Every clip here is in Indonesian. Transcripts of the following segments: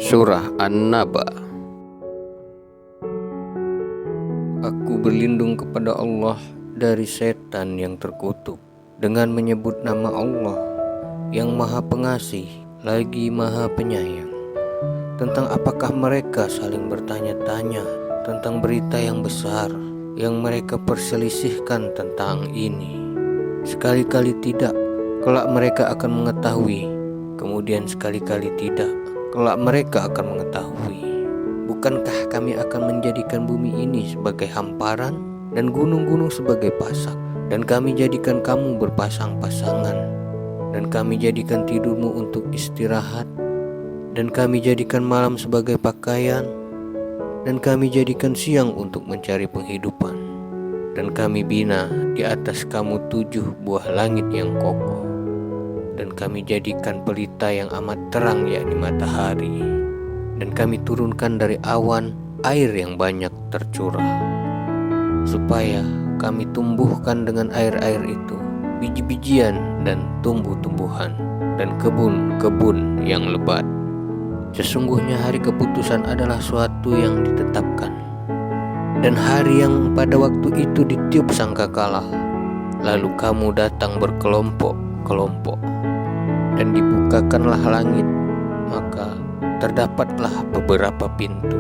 Surah An-Naba. Aku berlindung kepada Allah dari setan yang terkutuk dengan menyebut nama Allah yang Maha Pengasih lagi Maha Penyayang. Tentang apakah mereka saling bertanya-tanya tentang berita yang besar yang mereka perselisihkan tentang ini. Sekali-kali tidak, kelak mereka akan mengetahui. Kemudian sekali-kali tidak, kelak mereka akan mengetahui. Bukankah kami akan menjadikan bumi ini sebagai hamparan dan gunung-gunung sebagai pasak, dan kami jadikan kamu berpasang-pasangan, dan kami jadikan tidurmu untuk istirahat, dan kami jadikan malam sebagai pakaian, dan kami jadikan siang untuk mencari penghidupan, dan kami bina di atas kamu 7 buah langit yang kokoh, dan kami jadikan pelita yang amat terang, yakni matahari, dan kami turunkan dari awan air yang banyak tercurah, supaya kami tumbuhkan dengan air-air itu biji-bijian dan tumbuh-tumbuhan dan kebun-kebun yang lebat. Sesungguhnya hari keputusan adalah suatu yang ditetapkan, dan hari yang pada waktu itu ditiup sangkakala. Lalu kamu datang berkelompok-kelompok, dan dibukakanlah langit, maka terdapatlah beberapa pintu,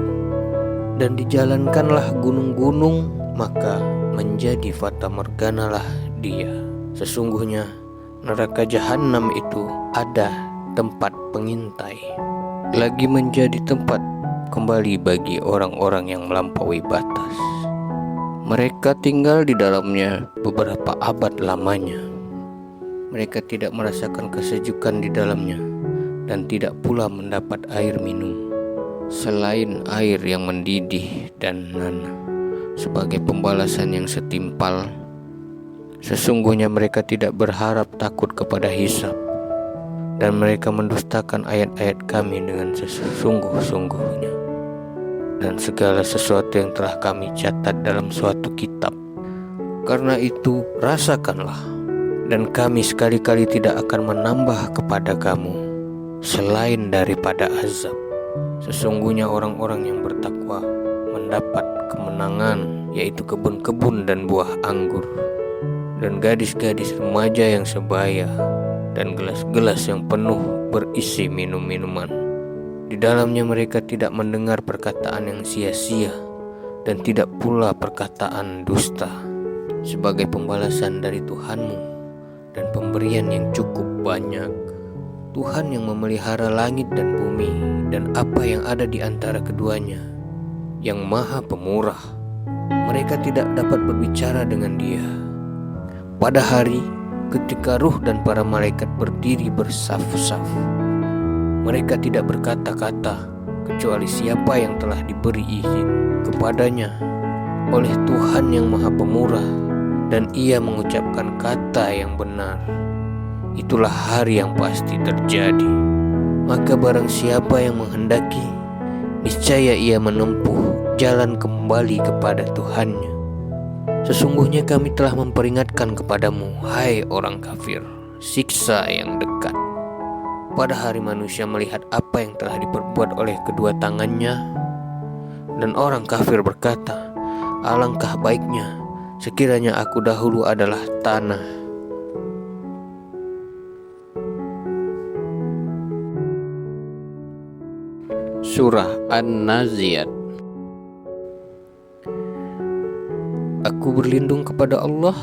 dan dijalankanlah gunung-gunung, maka menjadi fatamorganalah dia. Sesungguhnya neraka jahanam itu ada tempat pengintai, lagi menjadi tempat kembali bagi orang-orang yang melampaui batas. Mereka tinggal di dalamnya beberapa abad lamanya. Mereka tidak merasakan kesejukan di dalamnya, dan tidak pula mendapat air minum selain air yang mendidih dan nanah sebagai pembalasan yang setimpal. Sesungguhnya mereka tidak berharap takut kepada hisab, dan mereka mendustakan ayat-ayat kami dengan sesungguh-sungguhnya, dan segala sesuatu yang telah kami catat dalam suatu kitab. Karena itu rasakanlah, dan kami sekali-kali tidak akan menambah kepada kamu selain daripada azab. Sesungguhnya orang-orang yang bertakwa mendapat kemenangan, yaitu kebun-kebun dan buah anggur, dan gadis-gadis remaja yang sebaya, dan gelas-gelas yang penuh berisi minum-minuman. Di dalamnya mereka tidak mendengar perkataan yang sia-sia, dan tidak pula perkataan dusta. Sebagai pembalasan dari Tuhanmu dan pemberian yang cukup banyak. Tuhan yang memelihara langit dan bumi dan apa yang ada di antara keduanya, yang Maha Pemurah. Mereka tidak dapat berbicara dengan Dia pada hari ketika ruh dan para malaikat berdiri bersaf-saf. Mereka tidak berkata-kata kecuali siapa yang telah diberi izin kepadanya oleh Tuhan yang Maha Pemurah, dan Ia mengucapkan kata yang benar. Itulah hari yang pasti terjadi. Maka barang siapa yang menghendaki, niscaya ia menempuh jalan kembali kepada Tuhannya. Sesungguhnya kami telah memperingatkan kepadamu, hai orang kafir, siksa yang dekat. Pada hari manusia melihat apa yang telah diperbuat oleh kedua tangannya, dan orang kafir berkata, alangkah baiknya sekiranya aku dahulu adalah tanah. Surah An-Naziat. Aku berlindung kepada Allah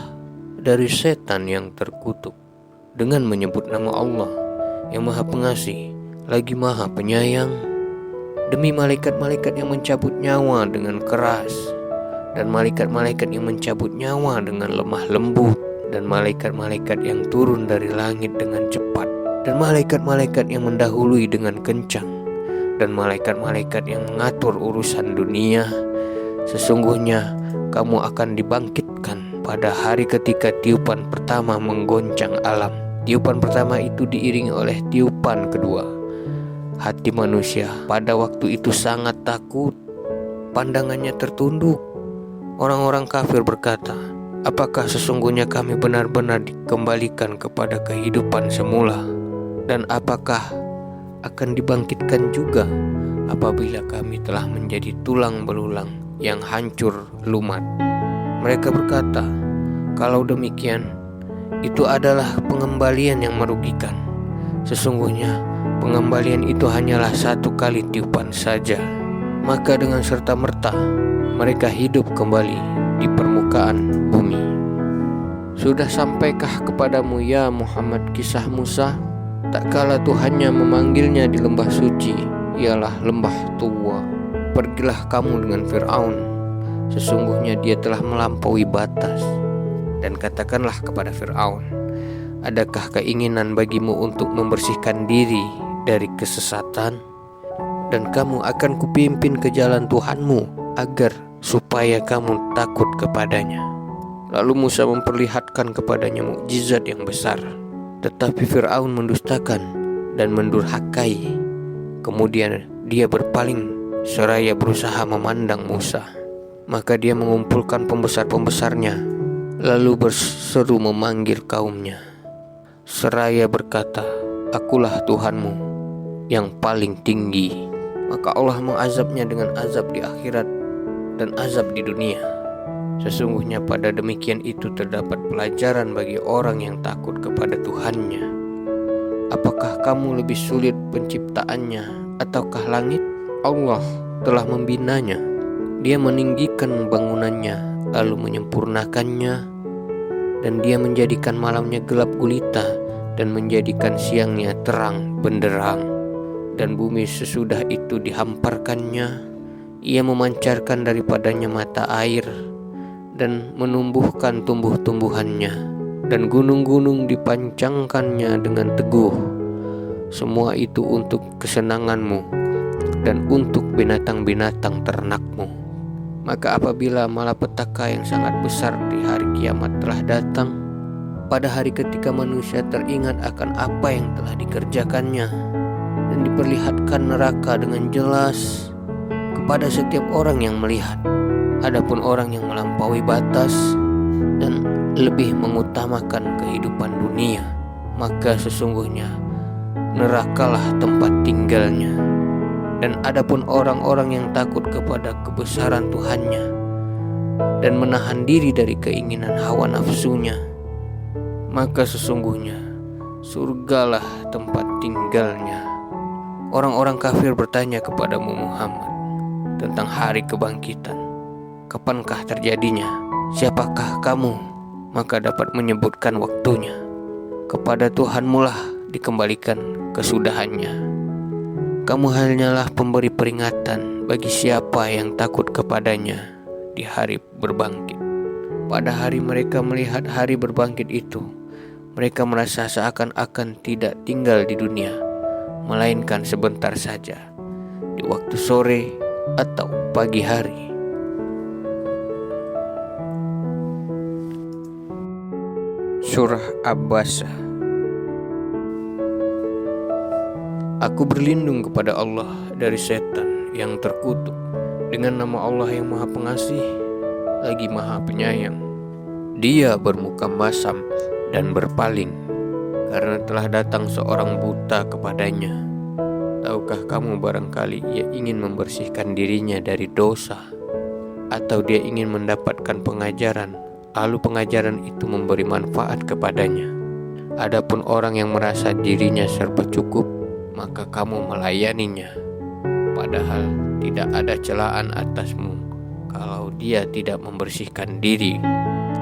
dari setan yang terkutuk dengan menyebut nama Allah yang Maha Pengasih lagi Maha Penyayang, demi malaikat-malaikat yang mencabut nyawa dengan keras, dan malaikat-malaikat yang mencabut nyawa dengan lemah lembut, dan malaikat-malaikat yang turun dari langit dengan cepat, dan malaikat-malaikat yang mendahului dengan kencang, dan malaikat-malaikat yang mengatur urusan dunia. Sesungguhnya kamu akan dibangkitkan pada hari ketika tiupan pertama menggoncang alam. Tiupan pertama itu diiringi oleh tiupan kedua. Hati manusia pada waktu itu sangat takut, pandangannya tertunduk. Orang-orang kafir berkata, apakah sesungguhnya kami benar-benar dikembalikan kepada kehidupan semula? Dan apakah akan dibangkitkan juga? apabila kami telah menjadi tulang belulang yang hancur lumat. Mereka berkata, kalau demikian, itu adalah pengembalian yang merugikan. Sesungguhnya pengembalian itu hanyalah 1 kali tiupan saja. Maka dengan serta-merta mereka hidup kembali di permukaan bumi. Sudah sampaikah kepadamu ya Muhammad kisah Musa? Tak kala Tuhannya memanggilnya di lembah suci, ialah lembah Tuwa. Pergilah kamu dengan Fir'aun, sesungguhnya dia telah melampaui batas. Dan katakanlah kepada Fir'aun, adakah keinginan bagimu untuk membersihkan diri dari kesesatan? Dan kamu akan kupimpin ke jalan Tuhanmu, agar supaya kamu takut kepadanya. Lalu Musa memperlihatkan kepadanya mukjizat yang besar. Tetapi Fir'aun mendustakan dan mendurhakai. Kemudian dia berpaling seraya berusaha memandang Musa. Maka dia mengumpulkan pembesar-pembesarnya, lalu berseru memanggil kaumnya, seraya berkata, akulah Tuhanmu yang paling tinggi. Maka Allah mengazabnya dengan azab di akhirat dan azab di dunia. Sesungguhnya pada demikian itu terdapat pelajaran bagi orang yang takut kepada Tuhannya. Apakah kamu lebih sulit penciptaannya ataukah langit? Allah telah membinanya. Dia meninggikan bangunannya, lalu menyempurnakannya, dan dia menjadikan malamnya gelap gulita dan menjadikan siangnya terang benderang. Dan bumi sesudah itu dihamparkannya, ia memancarkan daripadanya mata air dan menumbuhkan tumbuh-tumbuhannya, dan gunung-gunung dipancangkannya dengan teguh. Semua itu untuk kesenanganmu dan untuk binatang-binatang ternakmu. Maka apabila malapetaka yang sangat besar di hari kiamat telah datang, pada hari ketika manusia teringat akan apa yang telah dikerjakannya, dan diperlihatkan neraka dengan jelas kepada setiap orang yang melihat. Adapun orang yang melampaui batas dan lebih mengutamakan kehidupan dunia, maka sesungguhnya nerakalah tempat tinggalnya. Dan adapun orang-orang yang takut kepada kebesaran Tuhannya dan menahan diri dari keinginan hawa nafsunya, maka sesungguhnya surgalah tempat tinggalnya. Orang-orang kafir bertanya kepadamu Muhammad tentang hari kebangkitan. Kapankah terjadinya? Siapakah kamu? Maka dapat menyebutkan waktunya. Kepada Tuhanmu lah dikembalikan kesudahannya. Kamu hanyalah pemberi peringatan bagi siapa yang takut kepadanya di hari berbangkit. Pada hari mereka melihat hari berbangkit itu, mereka merasa seakan-akan tidak tinggal di dunia, melainkan sebentar saja, di waktu sore atau pagi hari. Surah Abasa. Aku berlindung kepada Allah dari setan yang terkutuk, dengan nama Allah yang Maha Pengasih lagi Maha Penyayang. Dia bermuka masam dan berpaling, karena telah datang seorang buta kepadanya. Tahukah kamu barangkali ia ingin membersihkan dirinya dari dosa, atau dia ingin mendapatkan pengajaran, lalu pengajaran itu memberi manfaat kepadanya. Adapun orang yang merasa dirinya serba cukup, maka kamu melayaninya, padahal tidak ada celaan atasmu kalau dia tidak membersihkan diri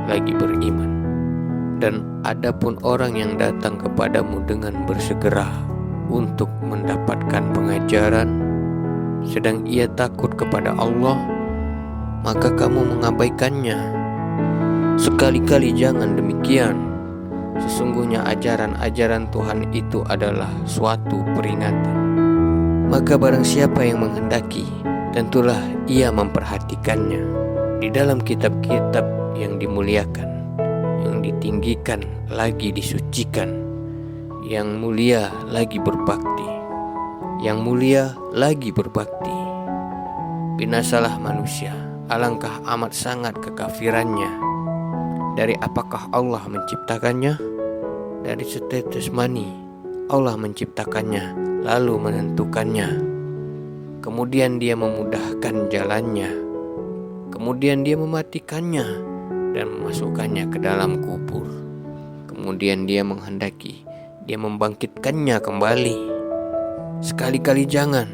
lagi beriman. Dan adapun orang yang datang kepadamu dengan bersegera untuk mendapatkan pengajaran, sedang ia takut kepada Allah, maka kamu mengabaikannya. Sekali-kali jangan demikian. Sesungguhnya ajaran-ajaran Tuhan itu adalah suatu peringatan. Maka barang siapa yang menghendaki, tentulah ia memperhatikannya di dalam kitab-kitab yang dimuliakan, yang ditinggikan lagi disucikan, yang mulia lagi berbakti, yang mulia lagi berbakti. Binasalah manusia, alangkah amat sangat kekafirannya. Dari apakah Allah menciptakannya? Dari setetes mani Allah menciptakannya, lalu menentukannya. kemudian dia memudahkan jalannya, kemudian dia mematikannya dan memasukkannya ke dalam kubur. Kemudian dia menghendaki dia membangkitkannya kembali. Sekali-kali jangan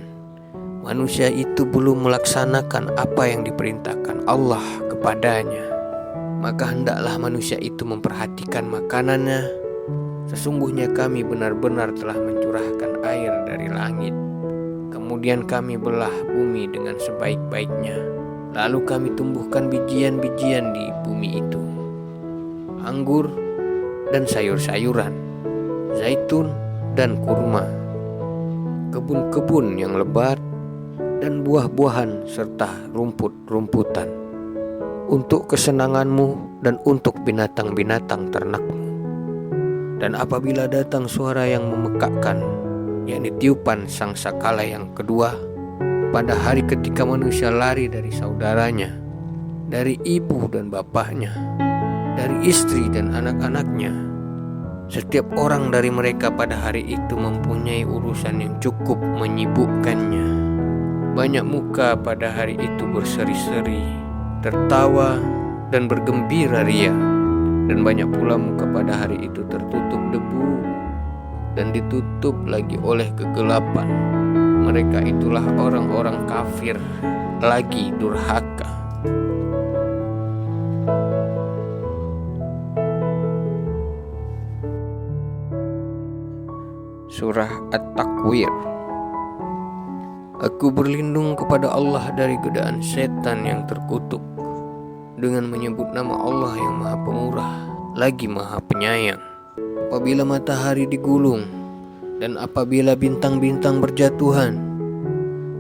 manusia itu belum melaksanakan apa yang diperintahkan Allah kepadanya, maka hendaklah manusia itu memperhatikan makanannya. Sesungguhnya kami benar-benar telah mencurahkan air dari langit, kemudian kami belah bumi dengan sebaik-baiknya, lalu kami tumbuhkan bijian-bijian di bumi itu, anggur dan sayur-sayuran, zaitun dan kurma, kebun-kebun yang lebat dan buah-buahan serta rumput-rumputan, untuk kesenanganmu dan untuk binatang-binatang ternakmu. Dan apabila datang suara yang memekakkan, yakni tiupan sangkakala yang kedua, pada hari ketika manusia lari dari saudaranya, dari ibu dan bapaknya, dari istri dan anak-anaknya, setiap orang dari mereka pada hari itu mempunyai urusan yang cukup menyibukkannya. Banyak muka pada hari itu berseri-seri, tertawa dan bergembira ria, dan banyak pula muka pada hari itu tertutup debu dan ditutup lagi oleh kegelapan. Mereka itulah orang-orang kafir lagi durhaka. Surah At-Takwir. Aku berlindung kepada Allah dari godaan setan yang terkutuk, dengan menyebut nama Allah yang Maha Pemurah lagi Maha Penyayang. Apabila matahari digulung, dan apabila bintang-bintang berjatuhan,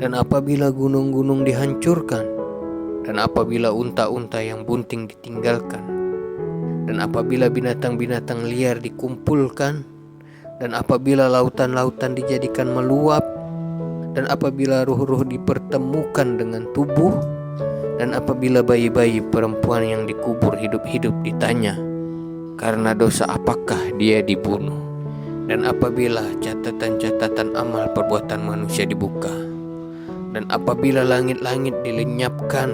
dan apabila gunung-gunung dihancurkan, dan apabila unta-unta yang bunting ditinggalkan, dan apabila binatang-binatang liar dikumpulkan, dan apabila lautan-lautan dijadikan meluap, dan apabila ruh-ruh dipertemukan dengan tubuh, dan apabila bayi-bayi perempuan yang dikubur hidup-hidup ditanya, karena dosa apakah dia dibunuh, dan apabila catatan-catatan amal perbuatan manusia dibuka, dan apabila langit-langit dilenyapkan,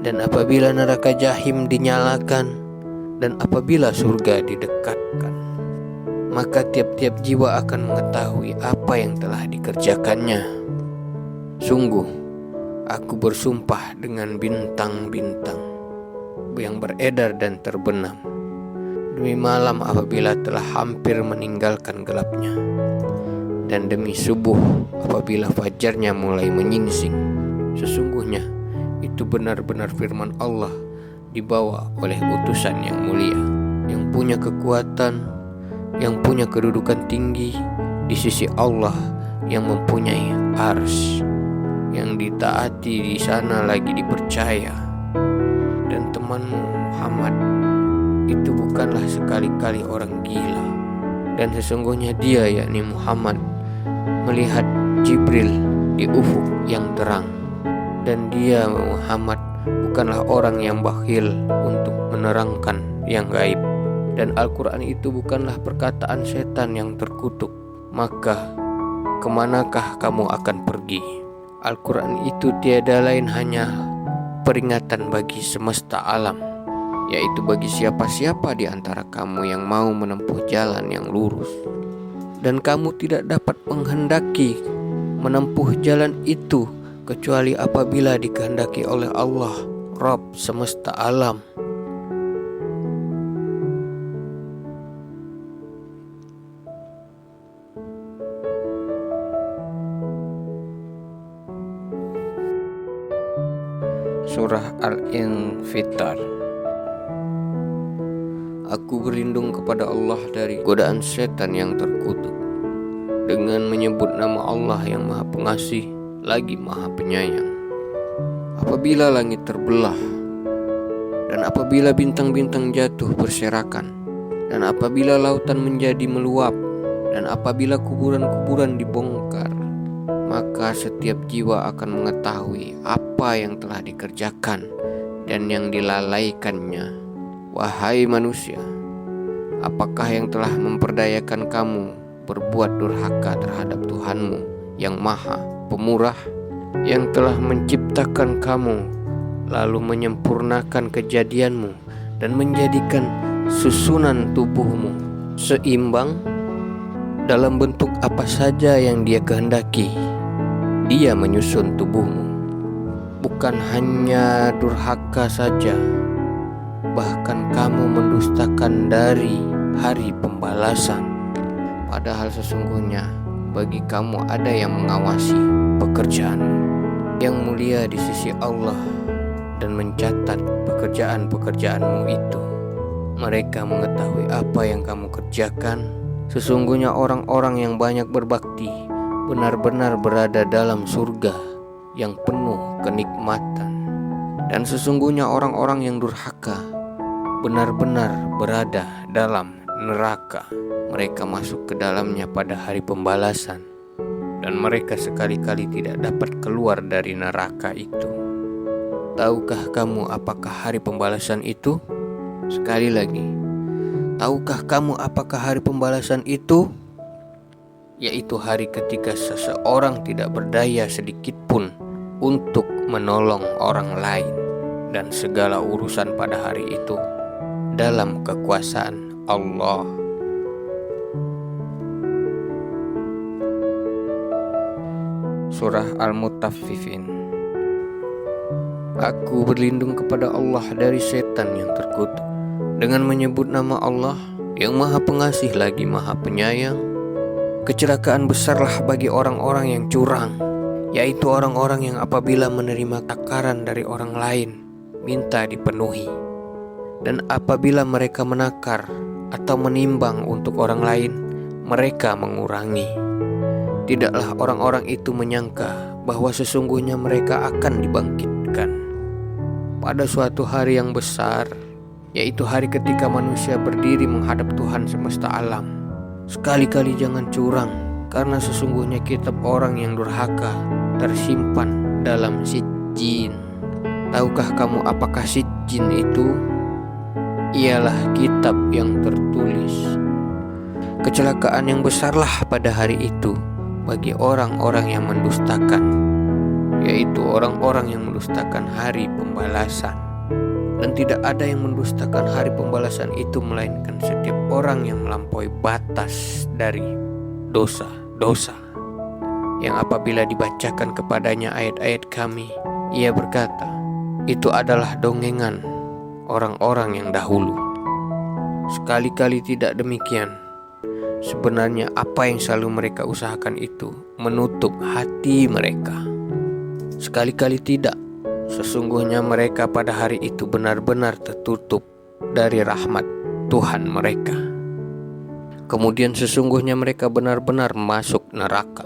dan apabila neraka jahim dinyalakan, dan apabila surga didekatkan, maka tiap-tiap jiwa akan mengetahui apa yang telah dikerjakannya. Sungguh, aku bersumpah dengan bintang-bintang yang beredar dan terbenam, demi malam apabila telah hampir meninggalkan gelapnya, dan demi subuh apabila fajarnya mulai menyingsing. Sesungguhnya itu benar-benar firman Allah dibawa oleh utusan yang mulia, yang punya kekuatan, yang punya kedudukan tinggi di sisi Allah, yang mempunyai arsy, yang ditaati di sana lagi dipercaya. Dan temanmu Muhammad itu bukanlah sekali-kali orang gila, dan sesungguhnya dia, yakni Muhammad, melihat Jibril di ufuk yang terang, dan dia Muhammad bukanlah orang yang bakhil untuk menerangkan yang gaib, dan Al-Quran itu bukanlah perkataan setan yang terkutuk. Maka kemanakah kamu akan pergi? Al-Quran itu tiada lain hanya peringatan bagi semesta alam, yaitu bagi siapa-siapa di antara kamu yang mau menempuh jalan yang lurus. Dan kamu tidak dapat menghendaki menempuh jalan itu kecuali apabila dikehendaki oleh Allah, Rabb semesta alam. Surah Al-Infitar. Aku berlindung kepada Allah dari godaan setan yang terkutuk, dengan menyebut nama Allah yang Maha Pengasih lagi Maha Penyayang. Apabila langit terbelah, dan apabila bintang-bintang jatuh berserakan, dan apabila lautan menjadi meluap, dan apabila kuburan-kuburan dibongkar, maka setiap jiwa akan mengetahui apa yang telah dikerjakan dan yang dilalaikannya. Wahai manusia, apakah yang telah memperdayakan kamu berbuat durhaka terhadap Tuhanmu yang Maha Pemurah, yang telah menciptakan kamu, lalu menyempurnakan kejadianmu dan menjadikan susunan tubuhmu seimbang dalam bentuk apa saja yang Dia kehendaki. Dia menyusun tubuhmu, bukan hanya durhaka saja, bahkan kamu mendustakan dari hari pembalasan. Padahal sesungguhnya bagi kamu ada yang mengawasi pekerjaanmu yang mulia di sisi Allah dan mencatat pekerjaan-pekerjaanmu itu. Mereka mengetahui apa yang kamu kerjakan. Sesungguhnya orang-orang yang banyak berbakti benar-benar berada dalam surga yang penuh kenikmatan. Dan sesungguhnya orang-orang yang durhaka benar-benar berada dalam neraka. Mereka masuk ke dalamnya pada hari pembalasan, dan mereka sekali-kali tidak dapat keluar dari neraka itu. Tahukah kamu apakah hari pembalasan itu? Sekali lagi, tahukah kamu apakah hari pembalasan itu? Yaitu hari ketika seseorang tidak berdaya sedikit pun untuk menolong orang lain, dan segala urusan pada hari itu dalam kekuasaan Allah. Surah Al-Mutaffifin. Aku berlindung kepada Allah dari setan yang terkutuk dengan menyebut nama Allah yang Maha Pengasih lagi Maha Penyayang. Kecelakaan besarlah bagi orang-orang yang curang, yaitu orang-orang yang apabila menerima takaran dari orang lain minta dipenuhi, dan apabila mereka menakar atau menimbang untuk orang lain mereka mengurangi. Tidaklah orang-orang itu menyangka bahwa sesungguhnya mereka akan dibangkitkan pada suatu hari yang besar, yaitu hari ketika manusia berdiri menghadap Tuhan semesta alam. Sekali-kali jangan curang, karena sesungguhnya kitab orang yang durhaka tersimpan dalam sijjin. Tahukah kamu apakah sijjin itu? Ialah kitab yang tertulis. Kecelakaan yang besarlah pada hari itu bagi orang-orang yang mendustakan, yaitu orang-orang yang mendustakan hari pembalasan. Dan tidak ada yang mendustakan hari pembalasan itu melainkan setiap orang yang melampaui batas dari dosa-dosa, yang apabila dibacakan kepadanya ayat-ayat kami, ia berkata, itu adalah dongengan orang-orang yang dahulu. Sekali-kali tidak demikian. Sebenarnya apa yang selalu mereka usahakan itu menutup hati mereka. Sekali-kali tidak. Sesungguhnya mereka pada hari itu benar-benar tertutup dari rahmat Tuhan mereka. Kemudian sesungguhnya mereka benar-benar masuk neraka.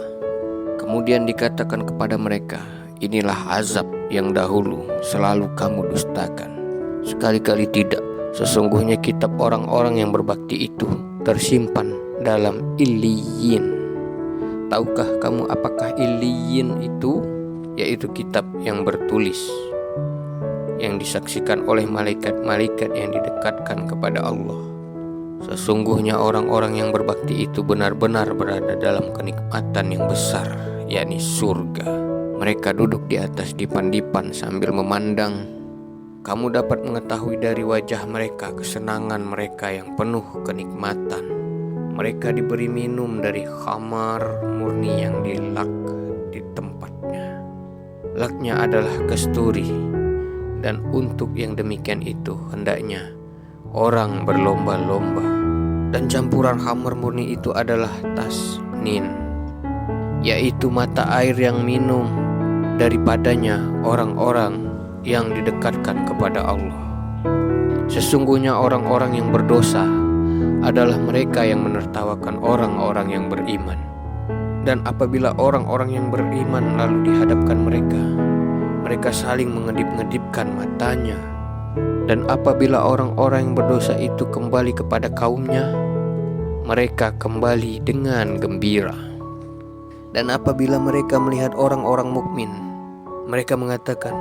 Kemudian dikatakan kepada mereka, inilah azab yang dahulu selalu kamu dustakan. Sekali-kali tidak. Sesungguhnya kitab orang-orang yang berbakti itu tersimpan dalam Illiyin. Tahukah kamu apakah Illiyin itu? Yaitu kitab yang bertulis, yang disaksikan oleh malaikat-malaikat yang didekatkan kepada Allah. Sesungguhnya orang-orang yang berbakti itu benar-benar berada dalam kenikmatan yang besar, yakni surga. Mereka duduk di atas dipan-dipan sambil memandang. Kamu dapat mengetahui dari wajah mereka kesenangan mereka yang penuh kenikmatan. Mereka diberi minum dari khamar murni yang dilak di tempatnya. Laknya adalah kasturi, dan untuk yang demikian itu hendaknya orang berlomba-lomba. Dan campuran khamar murni itu adalah tasnin, yaitu mata air yang minum daripadanya orang-orang yang didekatkan kepada Allah. Sesungguhnya orang-orang yang berdosa adalah mereka yang menertawakan orang-orang yang beriman. Dan apabila orang-orang yang beriman lalu dihadapkan mereka, mereka saling mengedip-ngedipkan matanya. Dan apabila orang-orang yang berdosa itu kembali kepada kaumnya, mereka kembali dengan gembira. Dan apabila mereka melihat orang-orang mukmin, mereka mengatakan,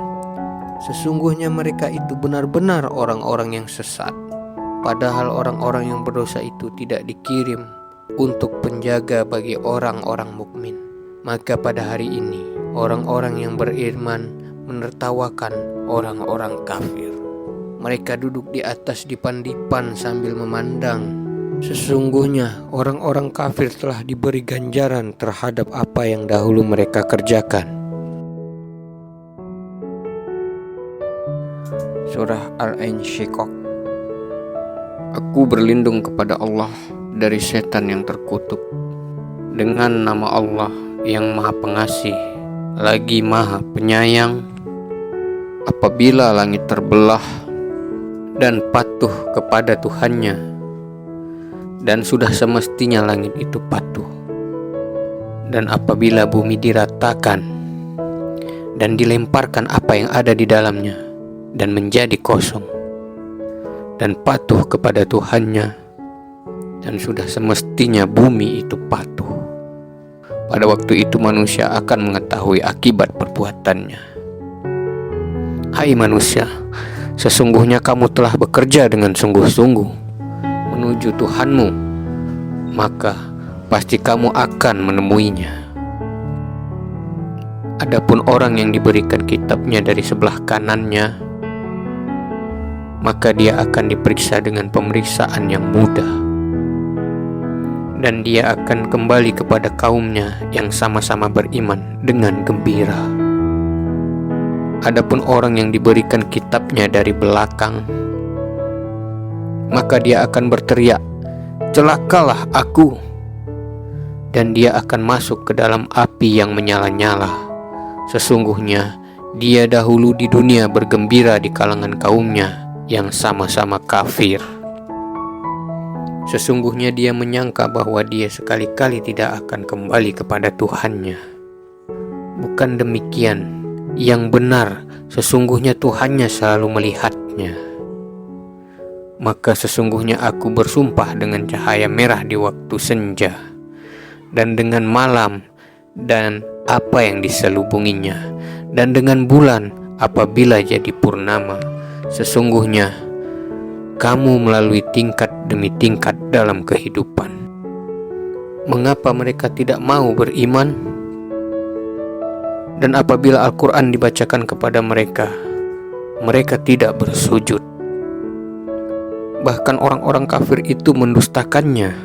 sesungguhnya mereka itu benar-benar orang-orang yang sesat. Padahal orang-orang yang berdosa itu tidak dikirim untuk penjaga bagi orang-orang mukmin, Maka pada hari ini orang-orang yang beriman menertawakan orang-orang kafir. Mereka duduk di atas dipan-dipan sambil memandang. Sesungguhnya orang-orang kafir telah diberi ganjaran terhadap apa yang dahulu mereka kerjakan. Surah Al-Insyiqaq. Aku berlindung kepada Allah dari setan yang terkutuk. Dengan nama Allah yang Maha Pengasih lagi Maha Penyayang. Apabila langit terbelah dan patuh kepada Tuhannya, dan sudah semestinya langit itu patuh, dan apabila bumi diratakan dan dilemparkan apa yang ada di dalamnya dan menjadi kosong, dan patuh kepada Tuhannya, dan sudah semestinya bumi itu patuh. Pada waktu itu manusia akan mengetahui akibat perbuatannya. Hai manusia, sesungguhnya kamu telah bekerja dengan sungguh-sungguh menuju Tuhanmu, maka pasti kamu akan menemuinya. Adapun orang yang diberikan kitabnya dari sebelah kanannya, maka dia akan diperiksa dengan pemeriksaan yang mudah, dan dia akan kembali kepada kaumnya yang sama-sama beriman dengan gembira. Adapun orang yang diberikan kitabnya dari belakang, maka dia akan berteriak, "Celakalah aku!" Dan dia akan masuk ke dalam api yang menyala-nyala. Sesungguhnya dia dahulu di dunia bergembira di kalangan kaumnya yang sama-sama kafir. Sesungguhnya dia menyangka bahwa dia sekali-kali tidak akan kembali kepada Tuhannya. Bukan demikian, yang benar sesungguhnya Tuhannya selalu melihatnya. Maka sesungguhnya aku bersumpah dengan cahaya merah di waktu senja, dan dengan malam dan apa yang diselubunginya, dan dengan bulan apabila jadi purnama. Sesungguhnya kamu melalui tingkat demi tingkat dalam kehidupan. Mengapa mereka tidak mau beriman? Dan apabila Al-Quran dibacakan kepada mereka, mereka tidak bersujud. Bahkan orang-orang kafir itu mendustakannya.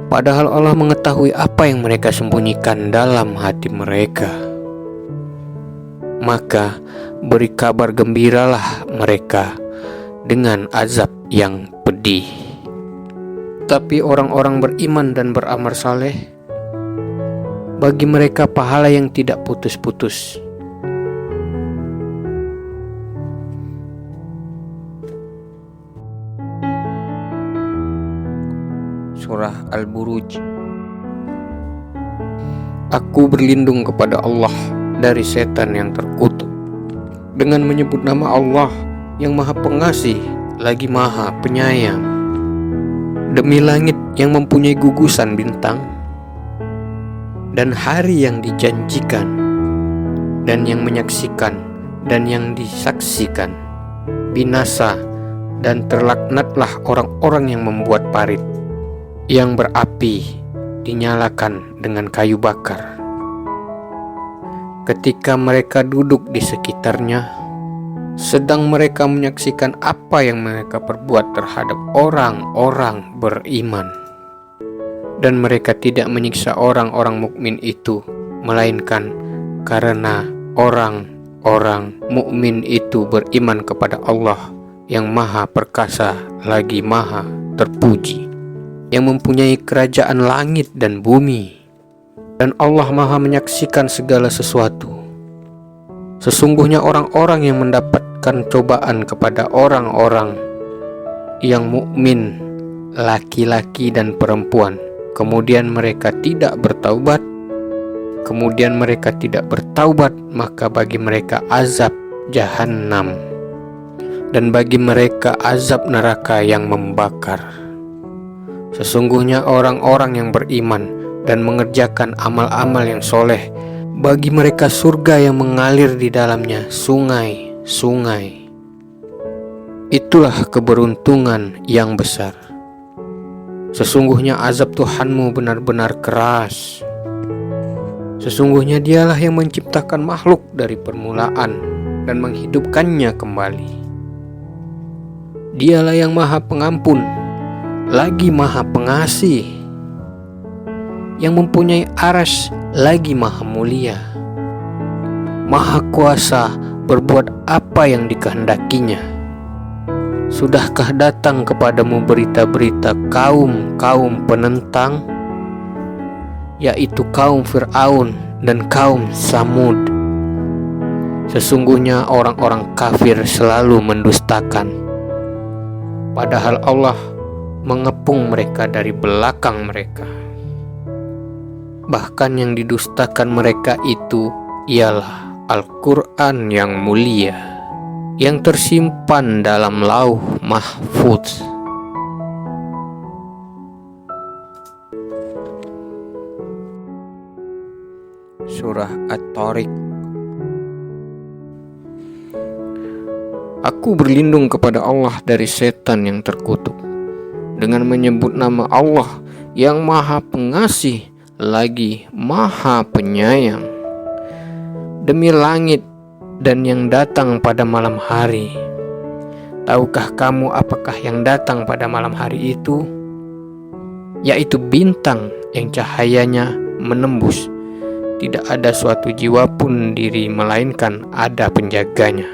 Padahal Allah mengetahui apa yang mereka sembunyikan dalam hati mereka. Maka beri kabar gembiralah mereka dengan azab yang pedih. Tapi orang-orang beriman dan beramal saleh, bagi mereka pahala yang tidak putus-putus. Surah Al-Buruj. Aku berlindung kepada Allah dari setan yang terkutuk dengan menyebut nama Allah yang Maha Pengasih lagi Maha Penyayang. Demi langit yang mempunyai gugusan bintang, dan hari yang dijanjikan, dan yang menyaksikan, dan yang disaksikan, binasa dan terlaknatlah orang-orang yang membuat parit yang berapi dinyalakan dengan kayu bakar. Ketika mereka duduk di sekitarnya, sedang mereka menyaksikan apa yang mereka perbuat terhadap orang-orang beriman, dan mereka tidak menyiksa orang-orang mukmin itu, melainkan karena orang-orang mukmin itu beriman kepada Allah yang Maha Perkasa lagi Maha Terpuji, yang mempunyai kerajaan langit dan bumi, dan Allah Maha menyaksikan segala sesuatu. Sesungguhnya orang-orang yang mendapatkan cobaan kepada orang-orang yang mukmin, laki-laki dan perempuan, kemudian mereka tidak bertaubat, maka bagi mereka azab Jahannam, dan bagi mereka azab neraka yang membakar. Sesungguhnya orang-orang yang beriman dan mengerjakan amal-amal yang soleh, bagi mereka surga yang mengalir di dalamnya sungai-sungai. Itulah keberuntungan yang besar. Sesungguhnya azab Tuhanmu benar-benar keras. Sesungguhnya dialah yang menciptakan makhluk dari permulaan dan menghidupkannya kembali. Dialah yang maha pengampun, lagi maha pengasih, yang mempunyai arsy lagi maha mulia, maha kuasa berbuat apa yang dikehendakinya. Sudahkah datang kepadamu berita-berita kaum-kaum penentang, yaitu kaum Fir'aun dan kaum Samud? Sesungguhnya orang-orang kafir selalu mendustakan, padahal Allah mengepung mereka dari belakang mereka. Bahkan yang didustakan mereka itu ialah Al-Quran yang mulia, yang tersimpan dalam Lauh Mahfuz. Surah At-Tariq. Aku berlindung kepada Allah dari setan yang terkutuk, dengan menyebut nama Allah yang maha pengasih lagi maha penyayang. Demi langit dan yang datang pada malam hari. Tahukah kamu apakah yang datang pada malam hari itu? Yaitu bintang yang cahayanya menembus. Tidak ada suatu jiwa pun diri melainkan ada penjaganya.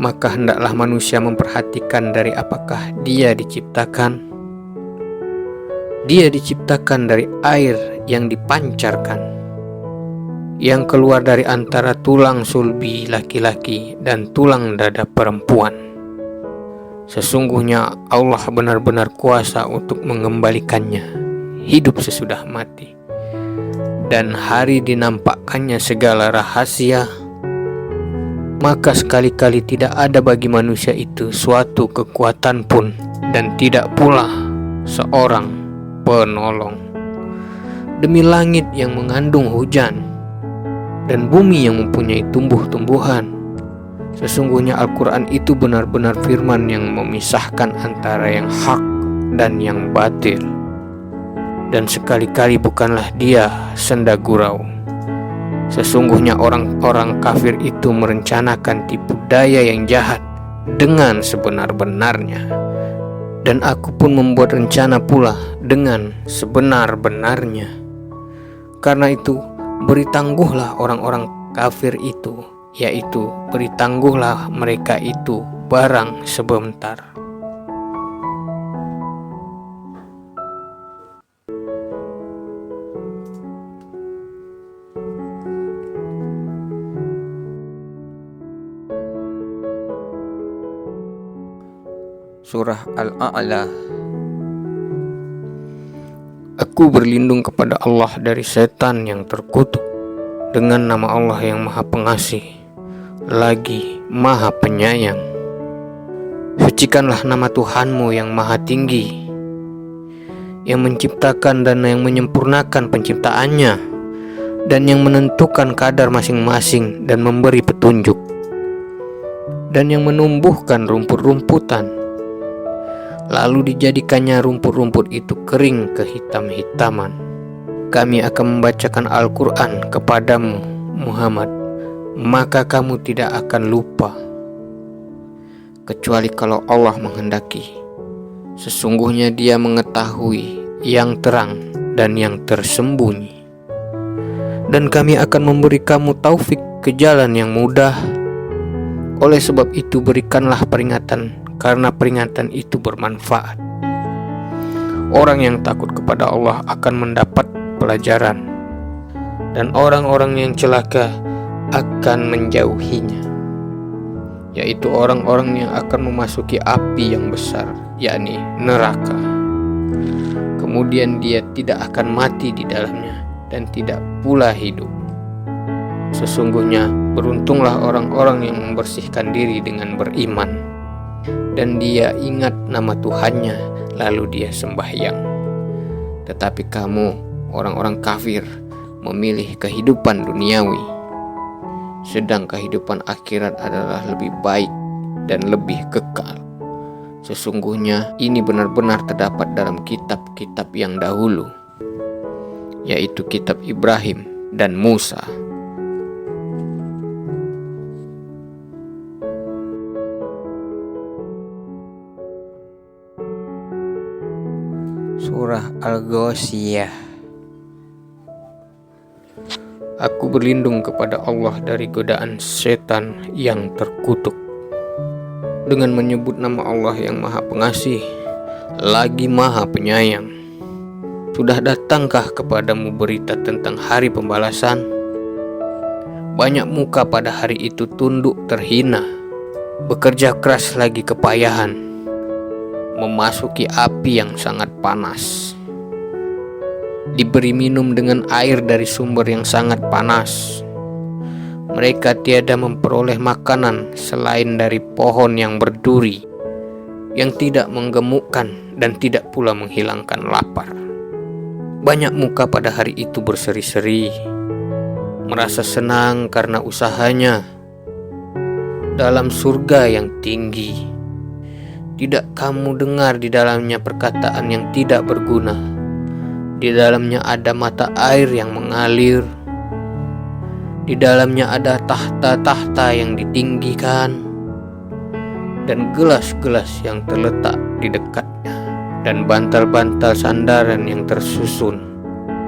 Maka hendaklah manusia memperhatikan dari apakah dia diciptakan. Dia diciptakan dari air yang dipancarkan, yang keluar dari antara tulang sulbi laki-laki dan tulang dada perempuan. Sesungguhnya Allah benar-benar kuasa untuk mengembalikannya hidup sesudah mati, dan hari dinampakkannya segala rahasia. Maka sekali-kali tidak ada bagi manusia itu suatu kekuatan pun, dan tidak pula seorang penolong. Demi langit yang mengandung hujan dan bumi yang mempunyai tumbuh-tumbuhan, sesungguhnya Al-Quran itu benar-benar firman yang memisahkan antara yang hak dan yang batil, dan sekali-kali bukanlah dia senda gurau. Sesungguhnya orang-orang kafir itu merencanakan tipu daya yang jahat dengan sebenar-benarnya, dan aku pun membuat rencana pula dengan sebenar-benarnya. Karena itu beri tangguhlah orang-orang kafir itu, yaitu beri tangguhlah mereka itu barang sebentar. Surah Al-A'la. Aku berlindung kepada Allah dari setan yang terkutuk, dengan nama Allah yang maha pengasih lagi maha penyayang. Sucikanlah nama Tuhanmu yang maha tinggi, yang menciptakan dan yang menyempurnakan penciptaannya, dan yang menentukan kadar masing-masing dan memberi petunjuk, dan yang menumbuhkan rumput-rumputan, lalu dijadikannya rumput-rumput itu kering kehitam-hitaman. Kami akan membacakan Al-Quran kepadamu, Muhammad, maka kamu tidak akan lupa, kecuali kalau Allah menghendaki. Sesungguhnya Dia mengetahui yang terang dan yang tersembunyi. Dan kami akan memberi kamu taufik ke jalan yang mudah. Oleh sebab itu berikanlah peringatan, karena peringatan itu bermanfaat. Orang yang takut kepada Allah akan mendapat pelajaran, dan orang-orang yang celaka akan menjauhinya, yaitu orang-orang yang akan memasuki api yang besar, yakni neraka. Kemudian dia tidak akan mati di dalamnya dan tidak pula hidup. Sesungguhnya beruntunglah orang-orang yang membersihkan diri dengan beriman, dan dia ingat nama Tuhannya lalu dia sembahyang. Tetapi kamu, orang-orang kafir, memilih kehidupan duniawi, sedang kehidupan akhirat adalah lebih baik dan lebih kekal. Sesungguhnya ini benar-benar terdapat dalam kitab-kitab yang dahulu. yaitu kitab Ibrahim dan Musa. Surah Al-Ghasyiyah. Aku berlindung kepada Allah dari godaan setan yang terkutuk, dengan menyebut nama Allah yang Maha Pengasih lagi Maha Penyayang. Sudah datangkah kepadamu berita tentang hari pembalasan? Banyak muka pada hari itu tunduk terhina, bekerja keras lagi kepayahan, memasuki api yang sangat panas, diberi minum dengan air dari sumber yang sangat panas. Mereka tiada memperoleh makanan selain dari pohon yang berduri, yang tidak menggemukkan dan tidak pula menghilangkan lapar. Banyak muka pada hari itu berseri-seri, merasa senang karena usahanya dalam surga yang tinggi. Tidak kamu dengar di dalamnya perkataan yang tidak berguna. Di dalamnya ada mata air yang mengalir. Di dalamnya ada tahta-tahta yang ditinggikan, dan gelas-gelas yang terletak di dekatnya, dan bantal-bantal sandaran yang tersusun,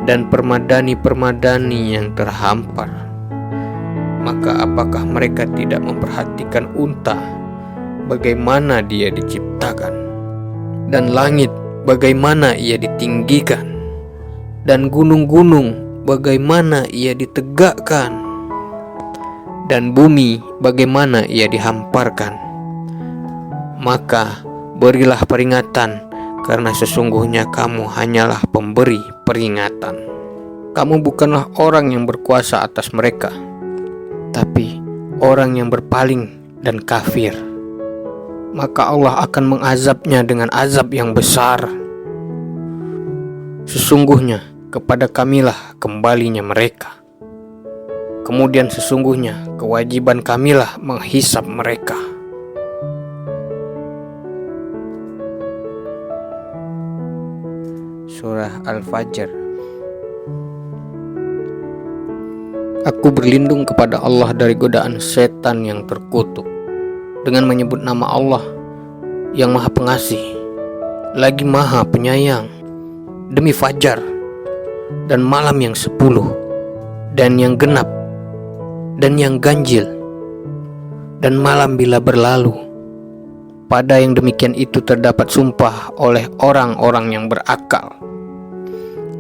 dan permadani-permadani yang terhampar. Maka apakah mereka tidak memperhatikan unta, bagaimana dia diciptakan, dan langit bagaimana ia ditinggikan, dan gunung-gunung bagaimana ia ditegakkan, dan bumi bagaimana ia dihamparkan? Maka berilah peringatan, karena sesungguhnya kamu hanyalah pemberi peringatan. Kamu bukanlah orang yang berkuasa atas mereka, tapi orang yang berpaling dan kafir. Maka Allah akan mengazabnya dengan azab yang besar. Sesungguhnya kepada Kamilah kembalinya mereka. Kemudian sesungguhnya kewajiban Kamilah menghisap mereka. Surah Al-Fajr. Aku berlindung kepada Allah dari godaan setan yang terkutuk, dengan menyebut nama Allah yang Maha Pengasih lagi Maha Penyayang. Demi fajar dan malam yang 10, dan yang genap, dan yang ganjil, dan malam bila berlalu. Pada yang demikian itu terdapat sumpah oleh orang-orang yang berakal.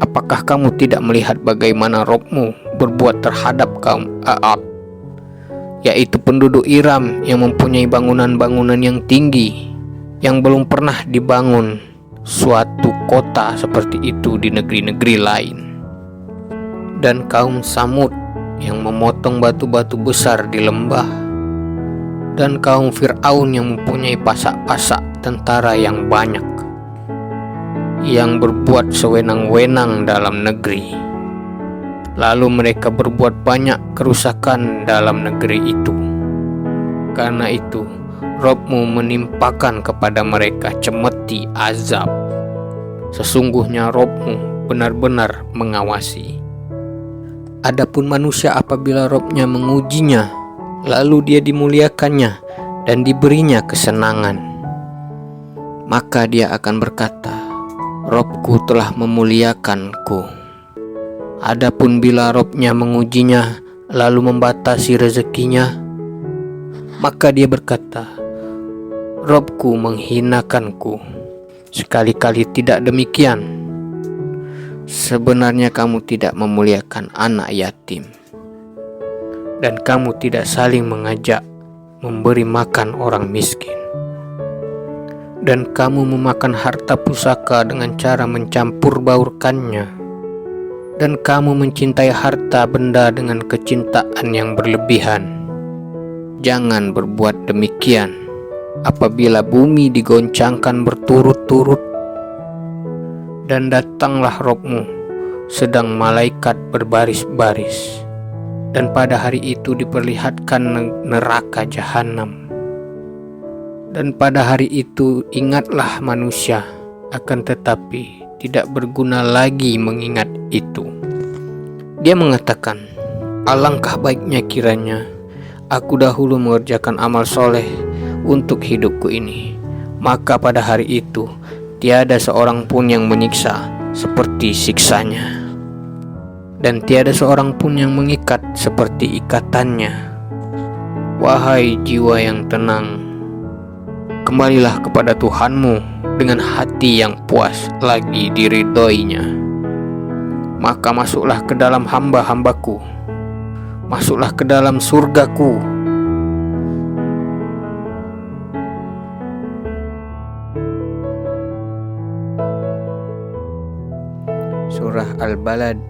Apakah kamu tidak melihat bagaimana Rabb-Mu berbuat terhadap kaum A'ad, yaitu penduduk Iram yang mempunyai bangunan-bangunan yang tinggi, yang belum pernah dibangun suatu kota seperti itu di negeri-negeri lain, dan kaum Samud yang memotong batu-batu besar di lembah, dan kaum Fir'aun yang mempunyai pasak-pasak tentara yang banyak, yang berbuat sewenang-wenang dalam negeri. Lalu mereka berbuat banyak kerusakan dalam negeri itu. Karena itu Rabb-Mu menimpakan kepada mereka cemeti azab. Sesungguhnya Rabb-Mu benar-benar mengawasi. Adapun manusia apabila Rabb-Nya mengujinya, lalu dia dimuliakannya dan diberinya kesenangan, maka dia akan berkata, Rabb-Ku telah memuliakanku. Adapun bila Rabb-Nya mengujinya lalu membatasi rezekinya, maka dia berkata, Rabb-Ku menghinakanku. Sekali-kali tidak demikian. Sebenarnya kamu tidak memuliakan anak yatim, dan kamu tidak saling mengajak memberi makan orang miskin, dan kamu memakan harta pusaka dengan cara mencampur baurkannya, dan kamu mencintai harta benda dengan kecintaan yang berlebihan. Jangan berbuat demikian apabila bumi digoncangkan berturut-turut, dan datanglah Rabb-Mu sedang malaikat berbaris-baris, dan pada hari itu diperlihatkan neraka jahanam. Dan pada hari itu ingatlah manusia, akan tetapi tidak berguna lagi mengingat itu. Dia mengatakan, alangkah baiknya kiranya aku dahulu mengerjakan amal soleh untuk hidupku ini, maka pada hari itu tiada seorang pun yang menyiksa seperti siksanya, dan tiada seorang pun yang mengikat seperti ikatannya. Wahai jiwa yang tenang, kembalilah kepada Tuhanmu dengan hati yang puas lagi diridhoinya. Maka masuklah ke dalam hamba-hambaku, masuklah ke dalam surgaku. Surah Al-Balad.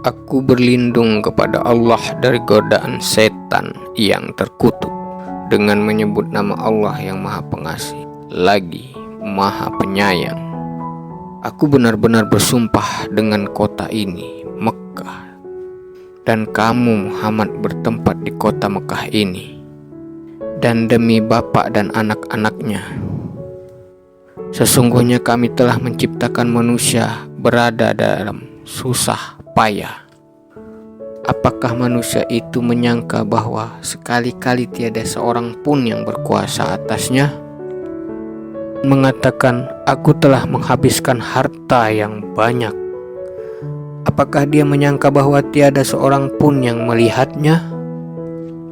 Aku berlindung kepada Allah dari godaan setan yang terkutuk dengan menyebut nama Allah yang Maha Pengasih lagi Maha Penyayang. Aku benar-benar bersumpah dengan kota ini, Mekah, dan kamu Muhammad bertempat di kota Mekah ini, dan demi bapak dan anak-anaknya, sesungguhnya kami telah menciptakan manusia berada dalam susah payah. Apakah manusia itu menyangka bahwa sekali-kali tiada seorang pun yang berkuasa atasnya? Mengatakan, aku telah menghabiskan harta yang banyak. Apakah dia menyangka bahwa tiada seorang pun yang melihatnya?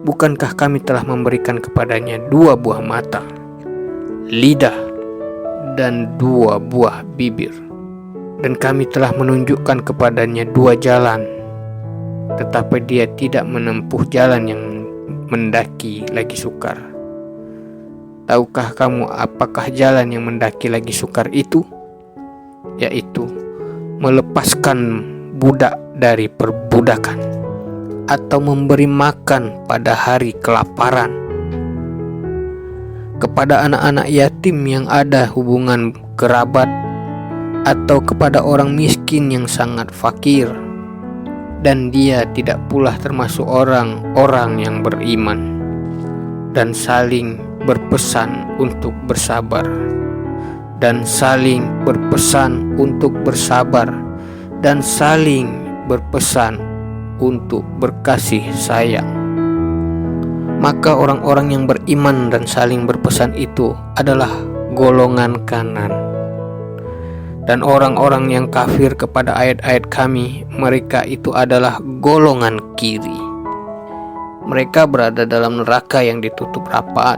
Bukankah kami telah memberikan kepadanya 2 buah mata, lidah, dan 2 buah bibir, dan kami telah menunjukkan kepadanya 2 jalan, tetapi dia tidak menempuh jalan yang mendaki lagi sukar. Tahukah kamu apakah jalan yang mendaki lagi sukar itu? Yaitu melepaskan budak dari perbudakan, atau memberi makan pada hari kelaparan kepada anak-anak yatim yang ada hubungan kerabat, atau kepada orang miskin yang sangat fakir, dan dia tidak pula termasuk orang-orang yang beriman, dan saling berpesan untuk bersabar, dan saling berpesan untuk bersabar, dan saling berpesan untuk berkasih sayang. Maka orang-orang yang beriman dan saling berpesan itu adalah golongan kanan. Dan orang-orang yang kafir kepada ayat-ayat kami, mereka itu adalah golongan kiri. Mereka berada dalam neraka yang ditutup rapat.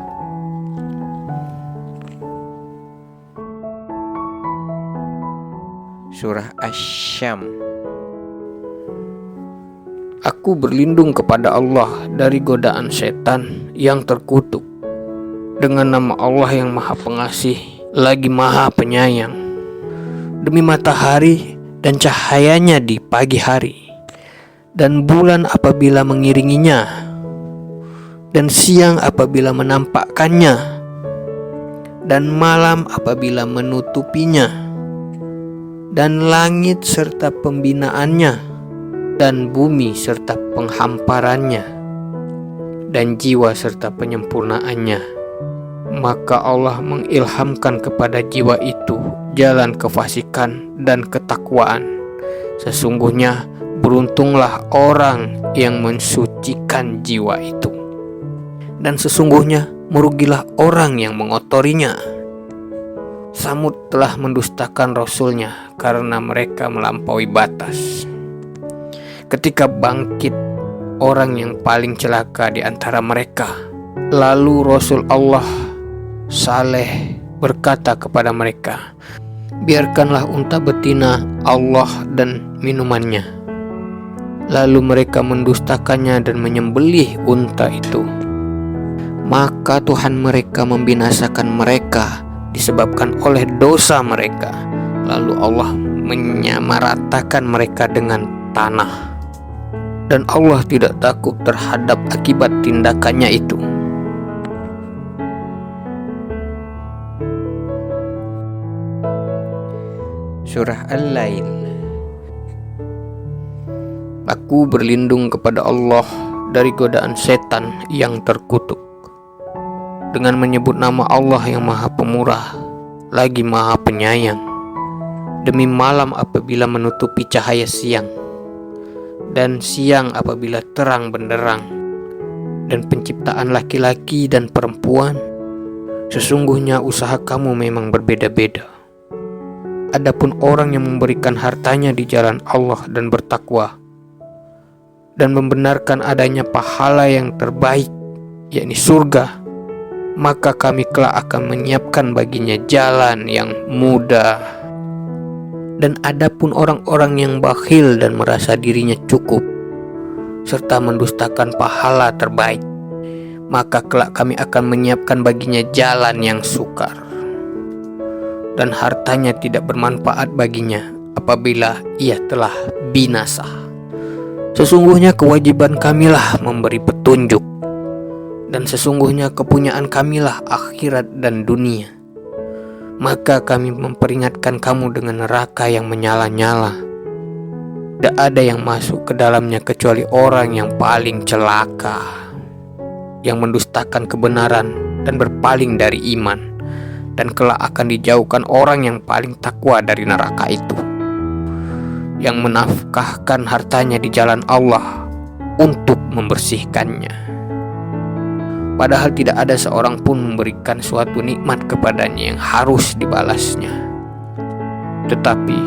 Surah Asy-Syam. Aku berlindung kepada Allah dari godaan setan yang terkutuk dengan nama Allah yang Maha Pengasih lagi Maha Penyayang. Demi matahari dan cahayanya di pagi hari, dan bulan apabila mengiringinya, dan siang apabila menampakkannya, dan malam apabila menutupinya, dan langit serta pembinaannya, dan bumi serta penghamparannya, dan jiwa serta penyempurnaannya. Maka Allah mengilhamkan kepada jiwa itu jalan kefasikan dan ketakwaan. Sesungguhnya beruntunglah orang yang mensucikan jiwa itu, dan sesungguhnya merugilah orang yang mengotorinya. Samud telah mendustakan Rasulnya karena mereka melampaui batas. Ketika bangkit orang yang paling celaka di antara mereka, lalu Rasul Allah Saleh berkata kepada mereka, biarkanlah unta betina Allah dan minumannya. Lalu mereka mendustakannya dan menyembelih unta itu. Maka Tuhan mereka membinasakan mereka disebabkan oleh dosa mereka. Lalu Allah menyamaratakan mereka dengan tanah, dan Allah tidak takut terhadap akibat tindakannya itu. Surah Al-Lail. Aku berlindung kepada Allah dari godaan setan yang terkutuk dengan menyebut nama Allah yang Maha Pemurah lagi Maha Penyayang. Demi malam apabila menutupi cahaya siang, dan siang apabila terang benderang, dan penciptaan laki-laki dan perempuan, sesungguhnya usaha kamu memang berbeda-beda. Adapun orang yang memberikan hartanya di jalan Allah dan bertakwa, dan membenarkan adanya pahala yang terbaik, yakni surga, maka kami kelak akan menyiapkan baginya jalan yang mudah. Dan adapun orang-orang yang bakhil dan merasa dirinya cukup, serta mendustakan pahala terbaik, maka kelak kami akan menyiapkan baginya jalan yang sukar. Dan hartanya tidak bermanfaat baginya apabila ia telah binasa. Sesungguhnya kewajiban kamilah memberi petunjuk, dan sesungguhnya kepunyaan kamilah akhirat dan dunia. Maka kami memperingatkan kamu dengan neraka yang menyala-nyala. Tidak ada yang masuk ke dalamnya kecuali orang yang paling celaka, yang mendustakan kebenaran dan berpaling dari iman. Dan kelak akan dijauhkan orang yang paling takwa dari neraka itu, yang menafkahkan hartanya di jalan Allah untuk membersihkannya. Padahal tidak ada seorang pun memberikan suatu nikmat kepadanya yang harus dibalasnya, tetapi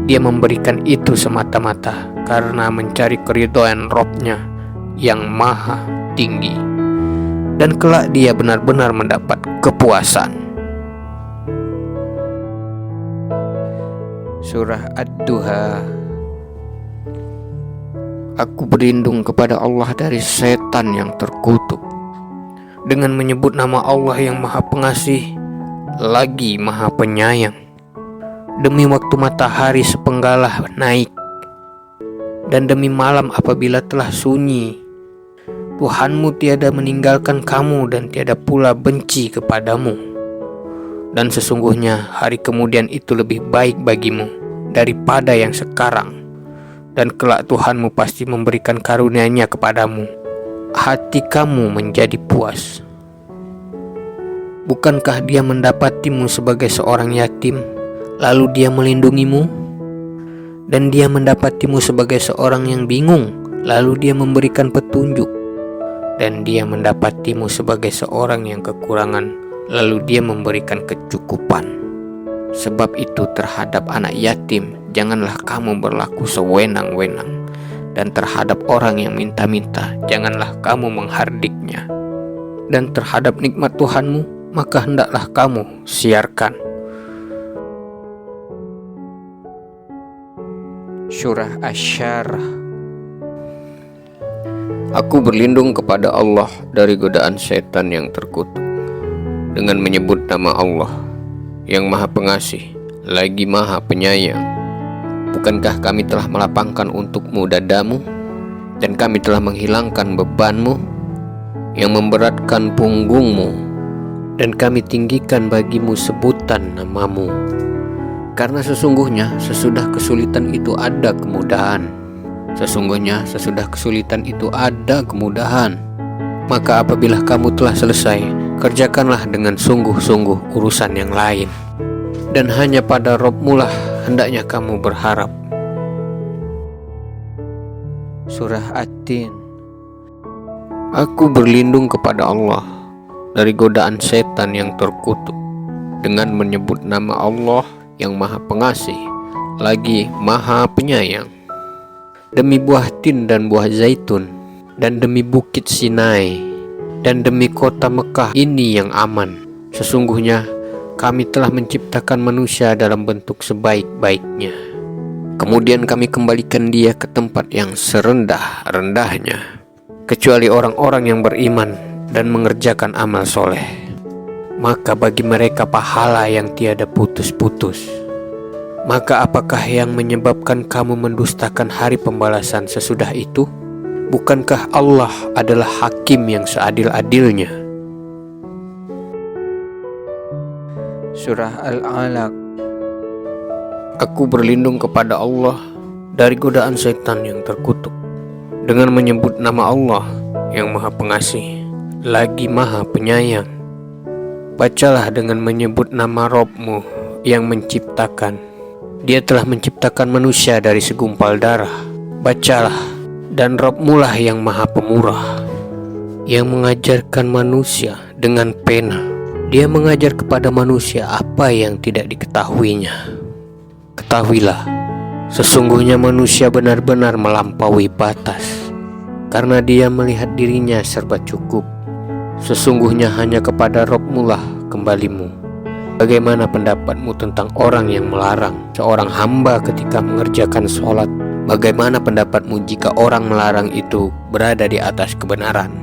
dia memberikan itu semata-mata karena mencari keridhaan Rabb-Nya yang maha tinggi, dan kelak dia benar-benar mendapat kepuasan. Surah Ad-Duha. Aku berlindung kepada Allah dari setan yang terkutuk, dengan menyebut nama Allah yang Maha Pengasih lagi Maha Penyayang. Demi waktu matahari sepenggalah naik, dan demi malam apabila telah sunyi, Tuhanmu tiada meninggalkan kamu dan tiada pula benci kepadamu. Dan sesungguhnya hari kemudian itu lebih baik bagimu daripada yang sekarang, dan kelak Tuhanmu pasti memberikan karunia-Nya kepadamu. Hati kamu menjadi puas. Bukankah Dia mendapatimu sebagai seorang yatim, lalu Dia melindungimu? Dan Dia mendapatimu sebagai seorang yang bingung, lalu Dia memberikan petunjuk. Dan Dia mendapatimu sebagai seorang yang kekurangan, lalu Dia memberikan kecukupan. Sebab itu terhadap anak yatim, janganlah kamu berlaku sewenang-wenang. Dan terhadap orang yang minta-minta, janganlah kamu menghardiknya. Dan terhadap nikmat Tuhanmu, maka hendaklah kamu siarkan. Surah Asy-Syarah. Aku berlindung kepada Allah dari godaan setan yang terkutuk, dengan menyebut nama Allah yang Maha Pengasih lagi Maha Penyayang. Bukankah kami telah melapangkan untukmu dadamu, dan kami telah menghilangkan bebanmu yang memberatkan punggungmu, dan kami tinggikan bagimu sebutan namamu. Karena sesungguhnya sesudah kesulitan itu ada kemudahan. Sesungguhnya sesudah kesulitan itu ada kemudahan. Maka apabila kamu telah selesai, kerjakanlah dengan sungguh-sungguh urusan yang lain, dan hanya pada Rabb-Mu lah hendaknya kamu berharap. Surah At-Tin. Aku berlindung kepada Allah dari godaan setan yang terkutuk, dengan menyebut nama Allah yang Maha Pengasih lagi Maha Penyayang. Demi buah tin dan buah zaitun, dan demi bukit Sinai, dan demi kota Mekah ini yang aman, sesungguhnya kami telah menciptakan manusia dalam bentuk sebaik-baiknya. Kemudian kami kembalikan dia ke tempat yang serendah-rendahnya, kecuali orang-orang yang beriman dan mengerjakan amal soleh. Maka bagi mereka pahala yang tiada putus-putus. Maka apakah yang menyebabkan kamu mendustakan hari pembalasan sesudah itu? Bukankah Allah adalah hakim yang seadil-adilnya? Surah Al-Alaq. Aku berlindung kepada Allah dari godaan setan yang terkutuk, dengan menyebut nama Allah yang Maha Pengasih lagi Maha Penyayang. Bacalah dengan menyebut nama Robmu yang menciptakan. Dia telah menciptakan manusia dari segumpal darah. Bacalah, dan Robmu lah yang maha pemurah, yang mengajarkan manusia dengan pena. Dia mengajar kepada manusia apa yang tidak diketahuinya. Ketahuilah, sesungguhnya manusia benar-benar melampaui batas, karena dia melihat dirinya serba cukup. Sesungguhnya hanya kepada Robmu lah kembalimu. Bagaimana pendapatmu tentang orang yang melarang seorang hamba ketika mengerjakan sholat? Bagaimana pendapatmu jika orang melarang itu berada di atas kebenaran,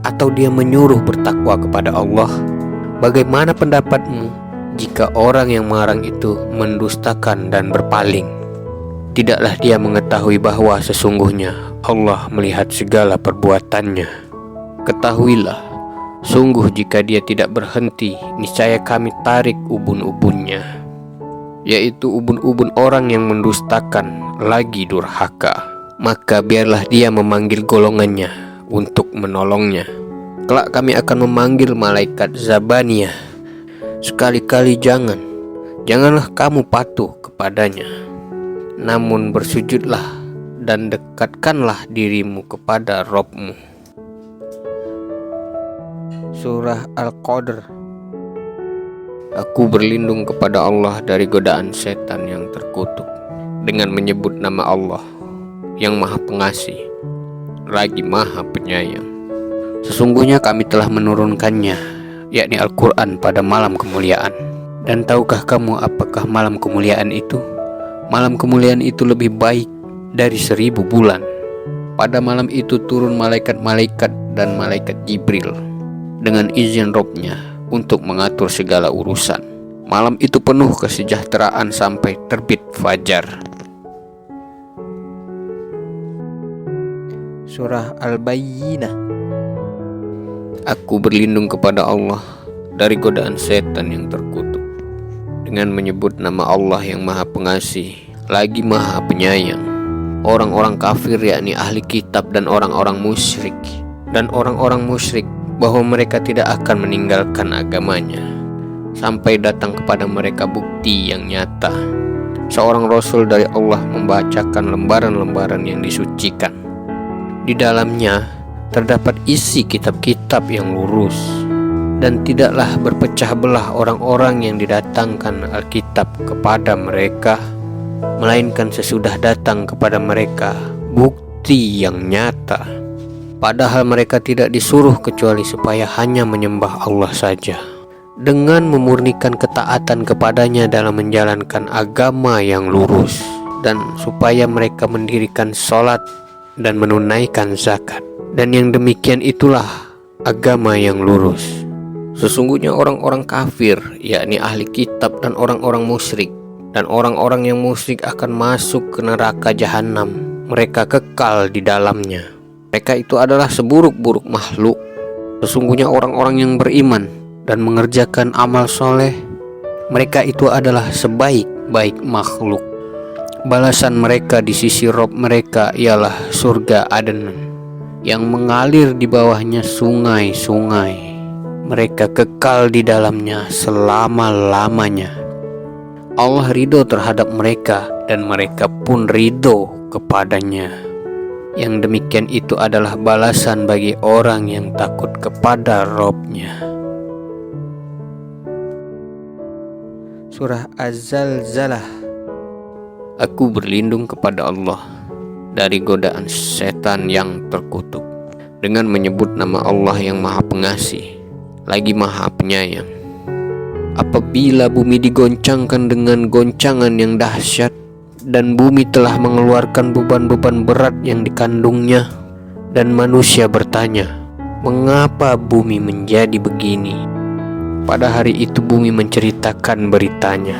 atau dia menyuruh bertakwa kepada Allah? Bagaimana pendapatmu jika orang yang melarang itu mendustakan dan berpaling? Tidaklah dia mengetahui bahwa sesungguhnya Allah melihat segala perbuatannya. Ketahuilah, sungguh jika dia tidak berhenti, niscaya kami tarik ubun-ubunnya, yaitu ubun-ubun orang yang mendustakan lagi durhaka. Maka biarlah dia memanggil golongannya untuk menolongnya. Kelak kami akan memanggil malaikat Zabaniyah. Sekali-kali janganlah kamu patuh kepadanya, namun bersujudlah dan dekatkanlah dirimu kepada Robmu. Surah Al-Qadr. Aku berlindung kepada Allah dari godaan setan yang terkutuk, dengan menyebut nama Allah yang maha pengasih lagi maha penyayang. Sesungguhnya kami telah menurunkannya, yakni Al-Quran, pada malam kemuliaan. Dan tahukah kamu apakah malam kemuliaan itu? Malam kemuliaan itu lebih baik dari 1000 bulan. Pada malam itu turun malaikat-malaikat dan malaikat Jibril dengan izin Robnya untuk mengatur segala urusan. Malam itu penuh kesejahteraan sampai terbit fajar. Surah Al-Bayyinah. Aku berlindung kepada Allah dari godaan setan yang terkutuk, dengan menyebut nama Allah yang maha pengasih lagi maha penyayang. Orang-orang kafir, yakni ahli kitab dan orang-orang musyrik, bahwa mereka tidak akan meninggalkan agamanya sampai datang kepada mereka bukti yang nyata. Seorang Rasul dari Allah membacakan lembaran-lembaran yang disucikan. Di dalamnya terdapat isi kitab-kitab yang lurus, dan tidaklah berpecah belah orang-orang yang didatangkan Alkitab kepada mereka, melainkan sesudah datang kepada mereka bukti yang nyata. Padahal mereka tidak disuruh kecuali supaya hanya menyembah Allah saja, dengan memurnikan ketaatan kepadanya dalam menjalankan agama yang lurus, dan supaya mereka mendirikan sholat dan menunaikan zakat. Dan yang demikian itulah agama yang lurus. Sesungguhnya orang-orang kafir, yakni ahli kitab dan orang-orang musyrik, dan orang-orang yang musyrik akan masuk ke neraka jahanam. Mereka kekal di dalamnya. Mereka itu adalah seburuk-buruk makhluk. Sesungguhnya orang-orang yang beriman dan mengerjakan amal soleh, mereka itu adalah sebaik-baik makhluk. Balasan mereka di sisi Rob mereka ialah surga Aden, yang mengalir di bawahnya sungai-sungai. Mereka kekal di dalamnya selama-lamanya. Allah ridho terhadap mereka, dan mereka pun ridho kepadanya. Yang demikian itu adalah balasan bagi orang yang takut kepada Robnya. Surah Az-Zalzalah. Aku berlindung kepada Allah dari godaan setan yang terkutuk, dengan menyebut nama Allah yang maha pengasih lagi maha penyayang. Apabila bumi digoncangkan dengan goncangan yang dahsyat, dan bumi telah mengeluarkan beban-beban berat yang dikandungnya, dan manusia bertanya, mengapa bumi menjadi begini? Pada hari itu bumi menceritakan beritanya,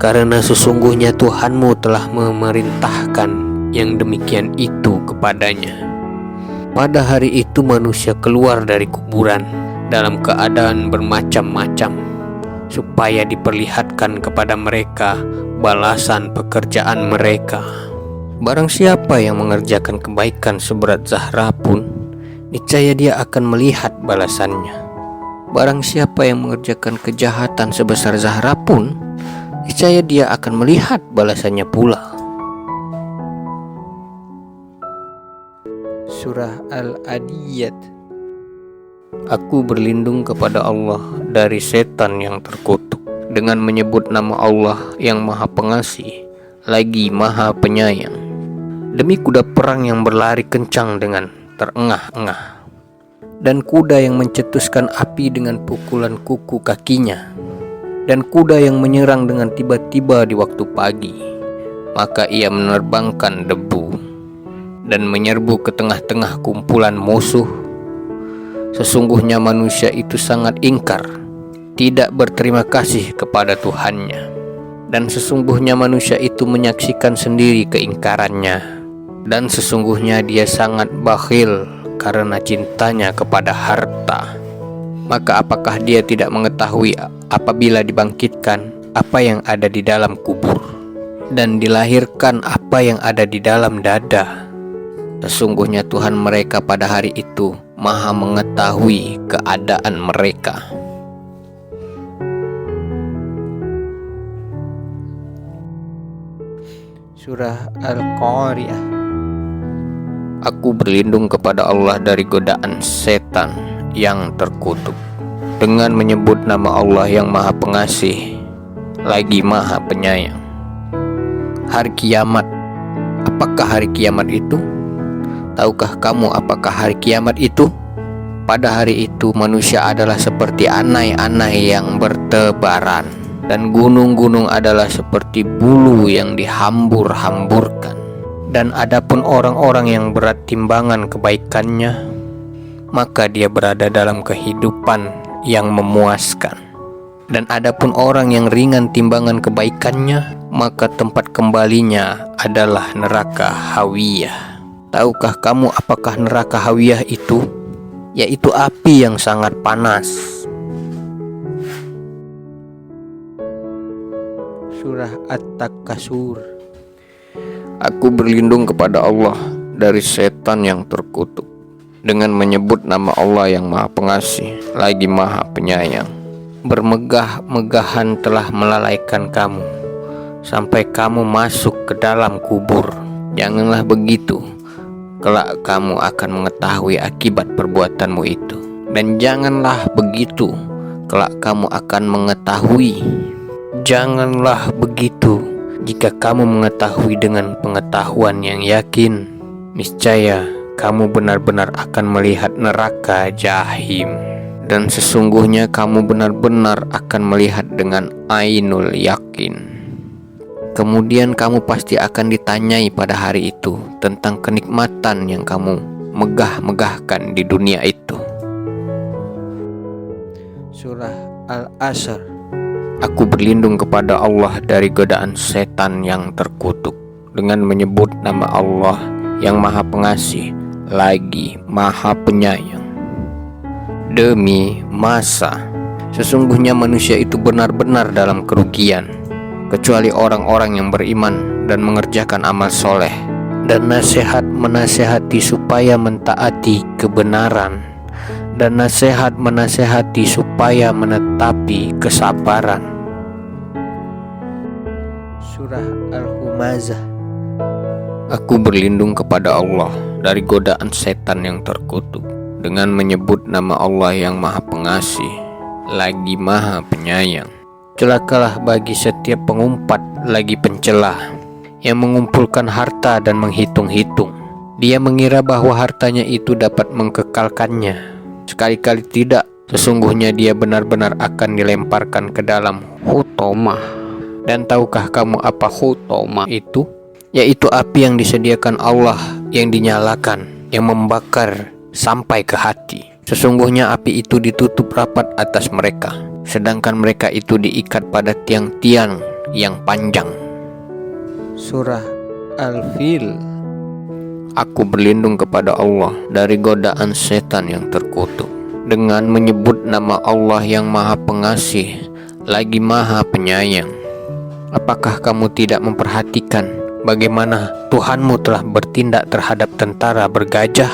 karena sesungguhnya Tuhanmu telah memerintahkan yang demikian itu kepadanya. Pada hari itu manusia keluar dari kuburan dalam keadaan bermacam-macam, supaya diperlihatkan kepada mereka balasan pekerjaan mereka. Barang siapa yang mengerjakan kebaikan seberat Zahra pun, niscaya dia akan melihat balasannya. barang siapa yang mengerjakan kejahatan sebesar Zahra pun, niscaya dia akan melihat balasannya pula. Surah Al-Adiyat. Aku berlindung kepada Allah dari setan yang terkutuk dengan menyebut nama Allah yang Maha Pengasih lagi Maha Penyayang. Demi kuda perang yang berlari kencang dengan terengah-engah, dan kuda yang mencetuskan api dengan pukulan kuku kakinya, dan kuda yang menyerang dengan tiba-tiba di waktu pagi. Maka ia menerbangkan debu dan menyerbu ke tengah-tengah kumpulan musuh. Sesungguhnya manusia itu sangat ingkar, tidak berterima kasih kepada Tuhannya, dan sesungguhnya manusia itu menyaksikan sendiri keingkarannya, dan sesungguhnya dia sangat bakhil karena cintanya kepada harta. Maka apakah dia tidak mengetahui apabila dibangkitkan apa yang ada di dalam kubur, dan dilahirkan apa yang ada di dalam dada? Sesungguhnya Tuhan mereka pada hari itu Maha mengetahui keadaan mereka. Surah Al-Qari'ah. Aku berlindung kepada Allah dari godaan setan yang terkutuk dengan menyebut nama Allah yang Maha Pengasih lagi Maha Penyayang. Hari kiamat. Apakah hari kiamat itu? Tahukah kamu apakah hari kiamat itu? Pada hari itu manusia adalah seperti anai-anai yang bertebaran, dan gunung-gunung adalah seperti bulu yang dihambur-hamburkan. Dan adapun orang-orang yang berat timbangan kebaikannya, maka dia berada dalam kehidupan yang memuaskan. Dan adapun orang yang ringan timbangan kebaikannya, maka tempat kembalinya adalah neraka Hawiyah. Tahukah kamu apakah neraka Hawiyah itu? Yaitu api yang sangat panas. Surah At-Takasur. Aku berlindung kepada Allah dari setan yang terkutuk dengan menyebut nama Allah yang Maha Pengasih lagi Maha Penyayang. Bermegah-megahan telah melalaikan kamu sampai kamu masuk ke dalam kubur. Janganlah begitu, kelak kamu akan mengetahui akibat perbuatanmu itu. Dan janganlah begitu, kelak kamu akan mengetahui. Janganlah begitu, jika kamu mengetahui dengan pengetahuan yang yakin, niscaya kamu benar-benar akan melihat neraka Jahim. Dan sesungguhnya kamu benar-benar akan melihat dengan ainul yakin. Kemudian kamu pasti akan ditanyai pada hari itu tentang kenikmatan yang kamu megah-megahkan di dunia itu. Surah Al-Asr. Aku berlindung kepada Allah dari godaan setan yang terkutuk dengan menyebut nama Allah yang Maha Pengasih lagi Maha Penyayang. Demi masa, sesungguhnya manusia itu benar-benar dalam kerugian, kecuali orang-orang yang beriman dan mengerjakan amal soleh, dan nasihat menasehati supaya mentaati kebenaran, dan nasihat menasehati supaya menetapi kesabaran. Surah Al-Humazah. Aku berlindung kepada Allah dari godaan setan yang terkutuk dengan menyebut nama Allah yang Maha Pengasih lagi Maha Penyayang. Celakalah bagi setiap pengumpat lagi pencela yang mengumpulkan harta dan menghitung-hitung. Dia mengira bahwa hartanya itu dapat mengkekalkannya. Sekali-kali tidak, sesungguhnya dia benar-benar akan dilemparkan ke dalam hutomah. Dan tahukah kamu apa hutomah itu? Yaitu api yang disediakan Allah yang dinyalakan, yang membakar sampai ke hati. Sesungguhnya api itu ditutup rapat atas mereka, sedangkan mereka itu diikat pada tiang-tiang yang panjang. Surah Al-Fil. Aku berlindung kepada Allah dari godaan setan yang terkutuk dengan menyebut nama Allah yang Maha Pengasih lagi Maha Penyayang. Apakah kamu tidak memperhatikan bagaimana Tuhanmu telah bertindak terhadap tentara bergajah?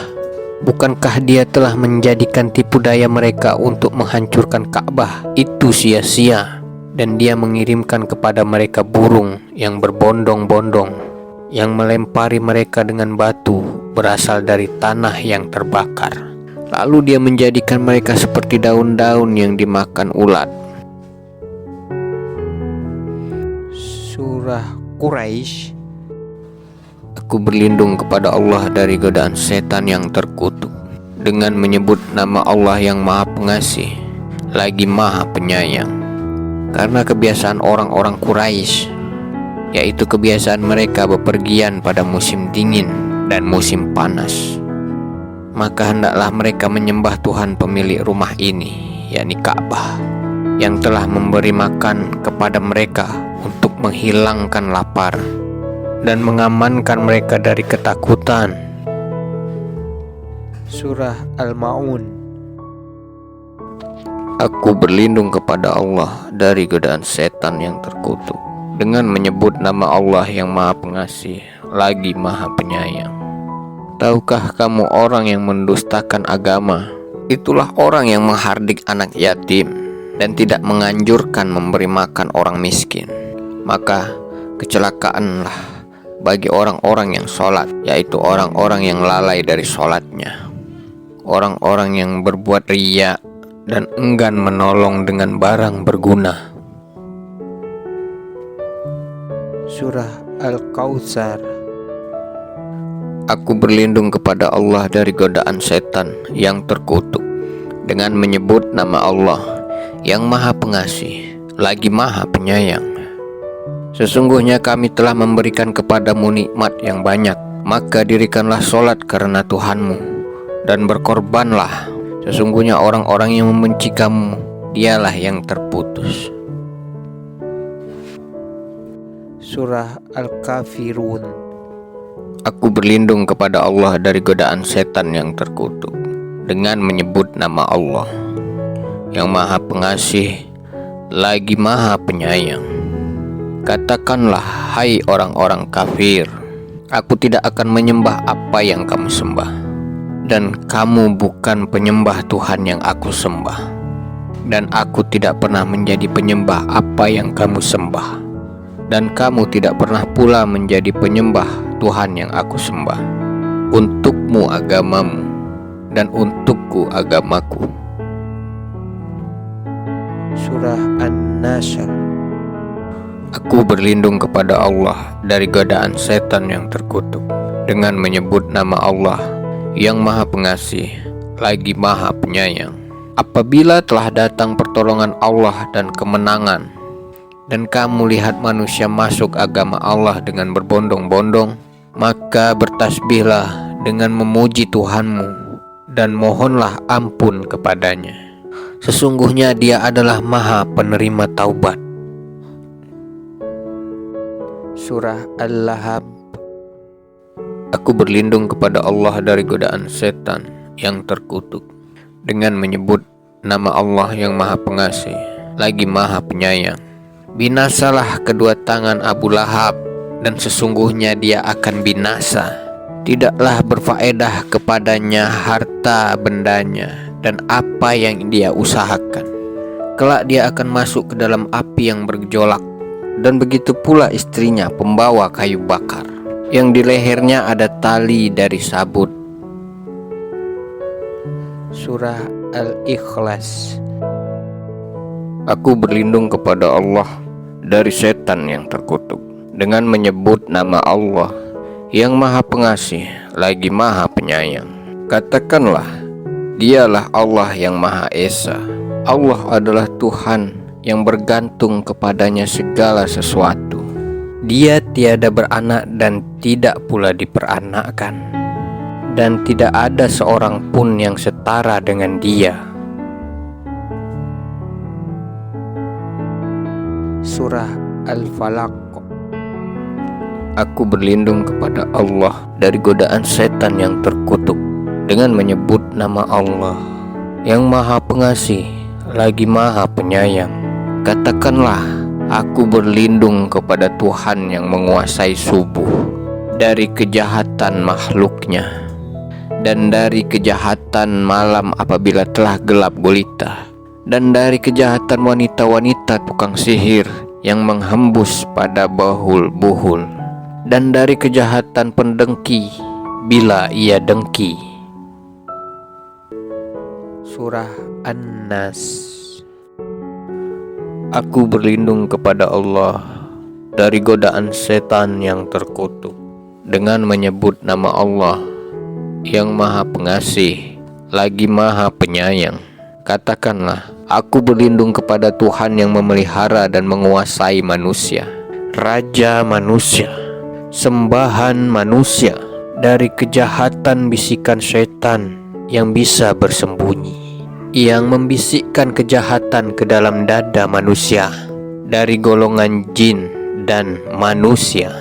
Bukankah dia telah menjadikan tipu daya mereka untuk menghancurkan Ka'bah itu sia-sia, dan dia mengirimkan kepada mereka burung yang berbondong-bondong yang melempari mereka dengan batu berasal dari tanah yang terbakar. Lalu dia menjadikan mereka seperti daun-daun yang dimakan ulat. Surah Quraisy. Aku berlindung kepada Allah dari godaan setan yang terkutuk dengan menyebut nama Allah yang Maha Pengasih lagi Maha Penyayang. Karena kebiasaan orang-orang Quraisy, yaitu kebiasaan mereka bepergian pada musim dingin dan musim panas, maka hendaklah mereka menyembah Tuhan pemilik rumah ini, yakni Ka'bah, yang telah memberi makan kepada mereka untuk menghilangkan lapar dan mengamankan mereka dari ketakutan. Surah Al-Ma'un. Aku berlindung kepada Allah dari godaan setan yang terkutuk dengan menyebut nama Allah yang Maha Pengasih lagi Maha Penyayang. Tahukah kamu orang yang mendustakan agama? Itulah orang yang menghardik anak yatim dan tidak menganjurkan memberi makan orang miskin. Maka kecelakaanlah bagi orang-orang yang sholat, yaitu orang-orang yang lalai dari sholatnya, orang-orang yang berbuat riya dan enggan menolong dengan barang berguna. Surah Al-Kautsar. Aku berlindung kepada Allah dari godaan setan yang terkutuk dengan menyebut nama Allah yang Maha Pengasih lagi Maha Penyayang. Sesungguhnya kami telah memberikan kepadamu nikmat yang banyak, maka dirikanlah sholat karena Tuhanmu dan berkorbanlah. Sesungguhnya orang-orang yang membenci kamu, dialah yang terputus. Surah Al-Kafirun. Aku berlindung kepada Allah dari godaan setan yang terkutuk dengan menyebut nama Allah yang Maha Pengasih lagi Maha Penyayang. Katakanlah, hai orang-orang kafir, aku tidak akan menyembah apa yang kamu sembah, dan kamu bukan penyembah Tuhan yang aku sembah, dan aku tidak pernah menjadi penyembah apa yang kamu sembah, dan kamu tidak pernah pula menjadi penyembah Tuhan yang aku sembah. Untukmu agamamu, dan untukku agamaku. Surah An-Nasr. Aku berlindung kepada Allah dari godaan setan yang terkutuk dengan menyebut nama Allah yang Maha Pengasih lagi Maha Penyayang. Apabila telah datang pertolongan Allah dan kemenangan, dan kamu lihat manusia masuk agama Allah dengan berbondong-bondong, maka bertasbihlah dengan memuji Tuhanmu dan mohonlah ampun kepadanya. Sesungguhnya Dia adalah Maha Penerima Taubat. Surah Al-Lahab. Aku berlindung kepada Allah dari godaan setan yang terkutuk dengan menyebut nama Allah yang Maha Pengasih lagi Maha Penyayang. Binasalah kedua tangan Abu Lahab, dan sesungguhnya dia akan binasa. Tidaklah berfaedah kepadanya harta bendanya dan apa yang dia usahakan. Kelak dia akan masuk ke dalam api yang bergejolak, dan begitu pula istrinya pembawa kayu bakar, yang di lehernya ada tali dari sabut. Surah Al-Ikhlas. Aku berlindung kepada Allah dari setan yang terkutuk dengan menyebut nama Allah yang Maha Pengasih lagi Maha Penyayang. Katakanlah, Dialah Allah yang Maha Esa. Allah adalah Tuhan yang bergantung kepadanya segala sesuatu. Dia tiada beranak dan tidak pula diperanakkan, dan tidak ada seorang pun yang setara dengan Dia. Surah Al-Falaq. Aku berlindung kepada Allah dari godaan setan yang terkutuk dengan menyebut nama Allah yang Maha Pengasih lagi Maha Penyayang. Katakanlah, aku berlindung kepada Tuhan yang menguasai subuh dari kejahatan makhluknya, dan dari kejahatan malam apabila telah gelap gulita, dan dari kejahatan wanita-wanita tukang sihir yang menghembus pada bahul-buhul, dan dari kejahatan pendengki bila ia dengki. Surah An-Nas. Aku berlindung kepada Allah dari godaan setan yang terkutuk dengan menyebut nama Allah yang Maha Pengasih lagi Maha Penyayang. Katakanlah, aku berlindung kepada Tuhan yang memelihara dan menguasai manusia, Raja manusia, sembahan manusia, dari kejahatan bisikan setan yang bisa bersembunyi, yang membisikkan kejahatan ke dalam dada manusia dari golongan jin dan manusia.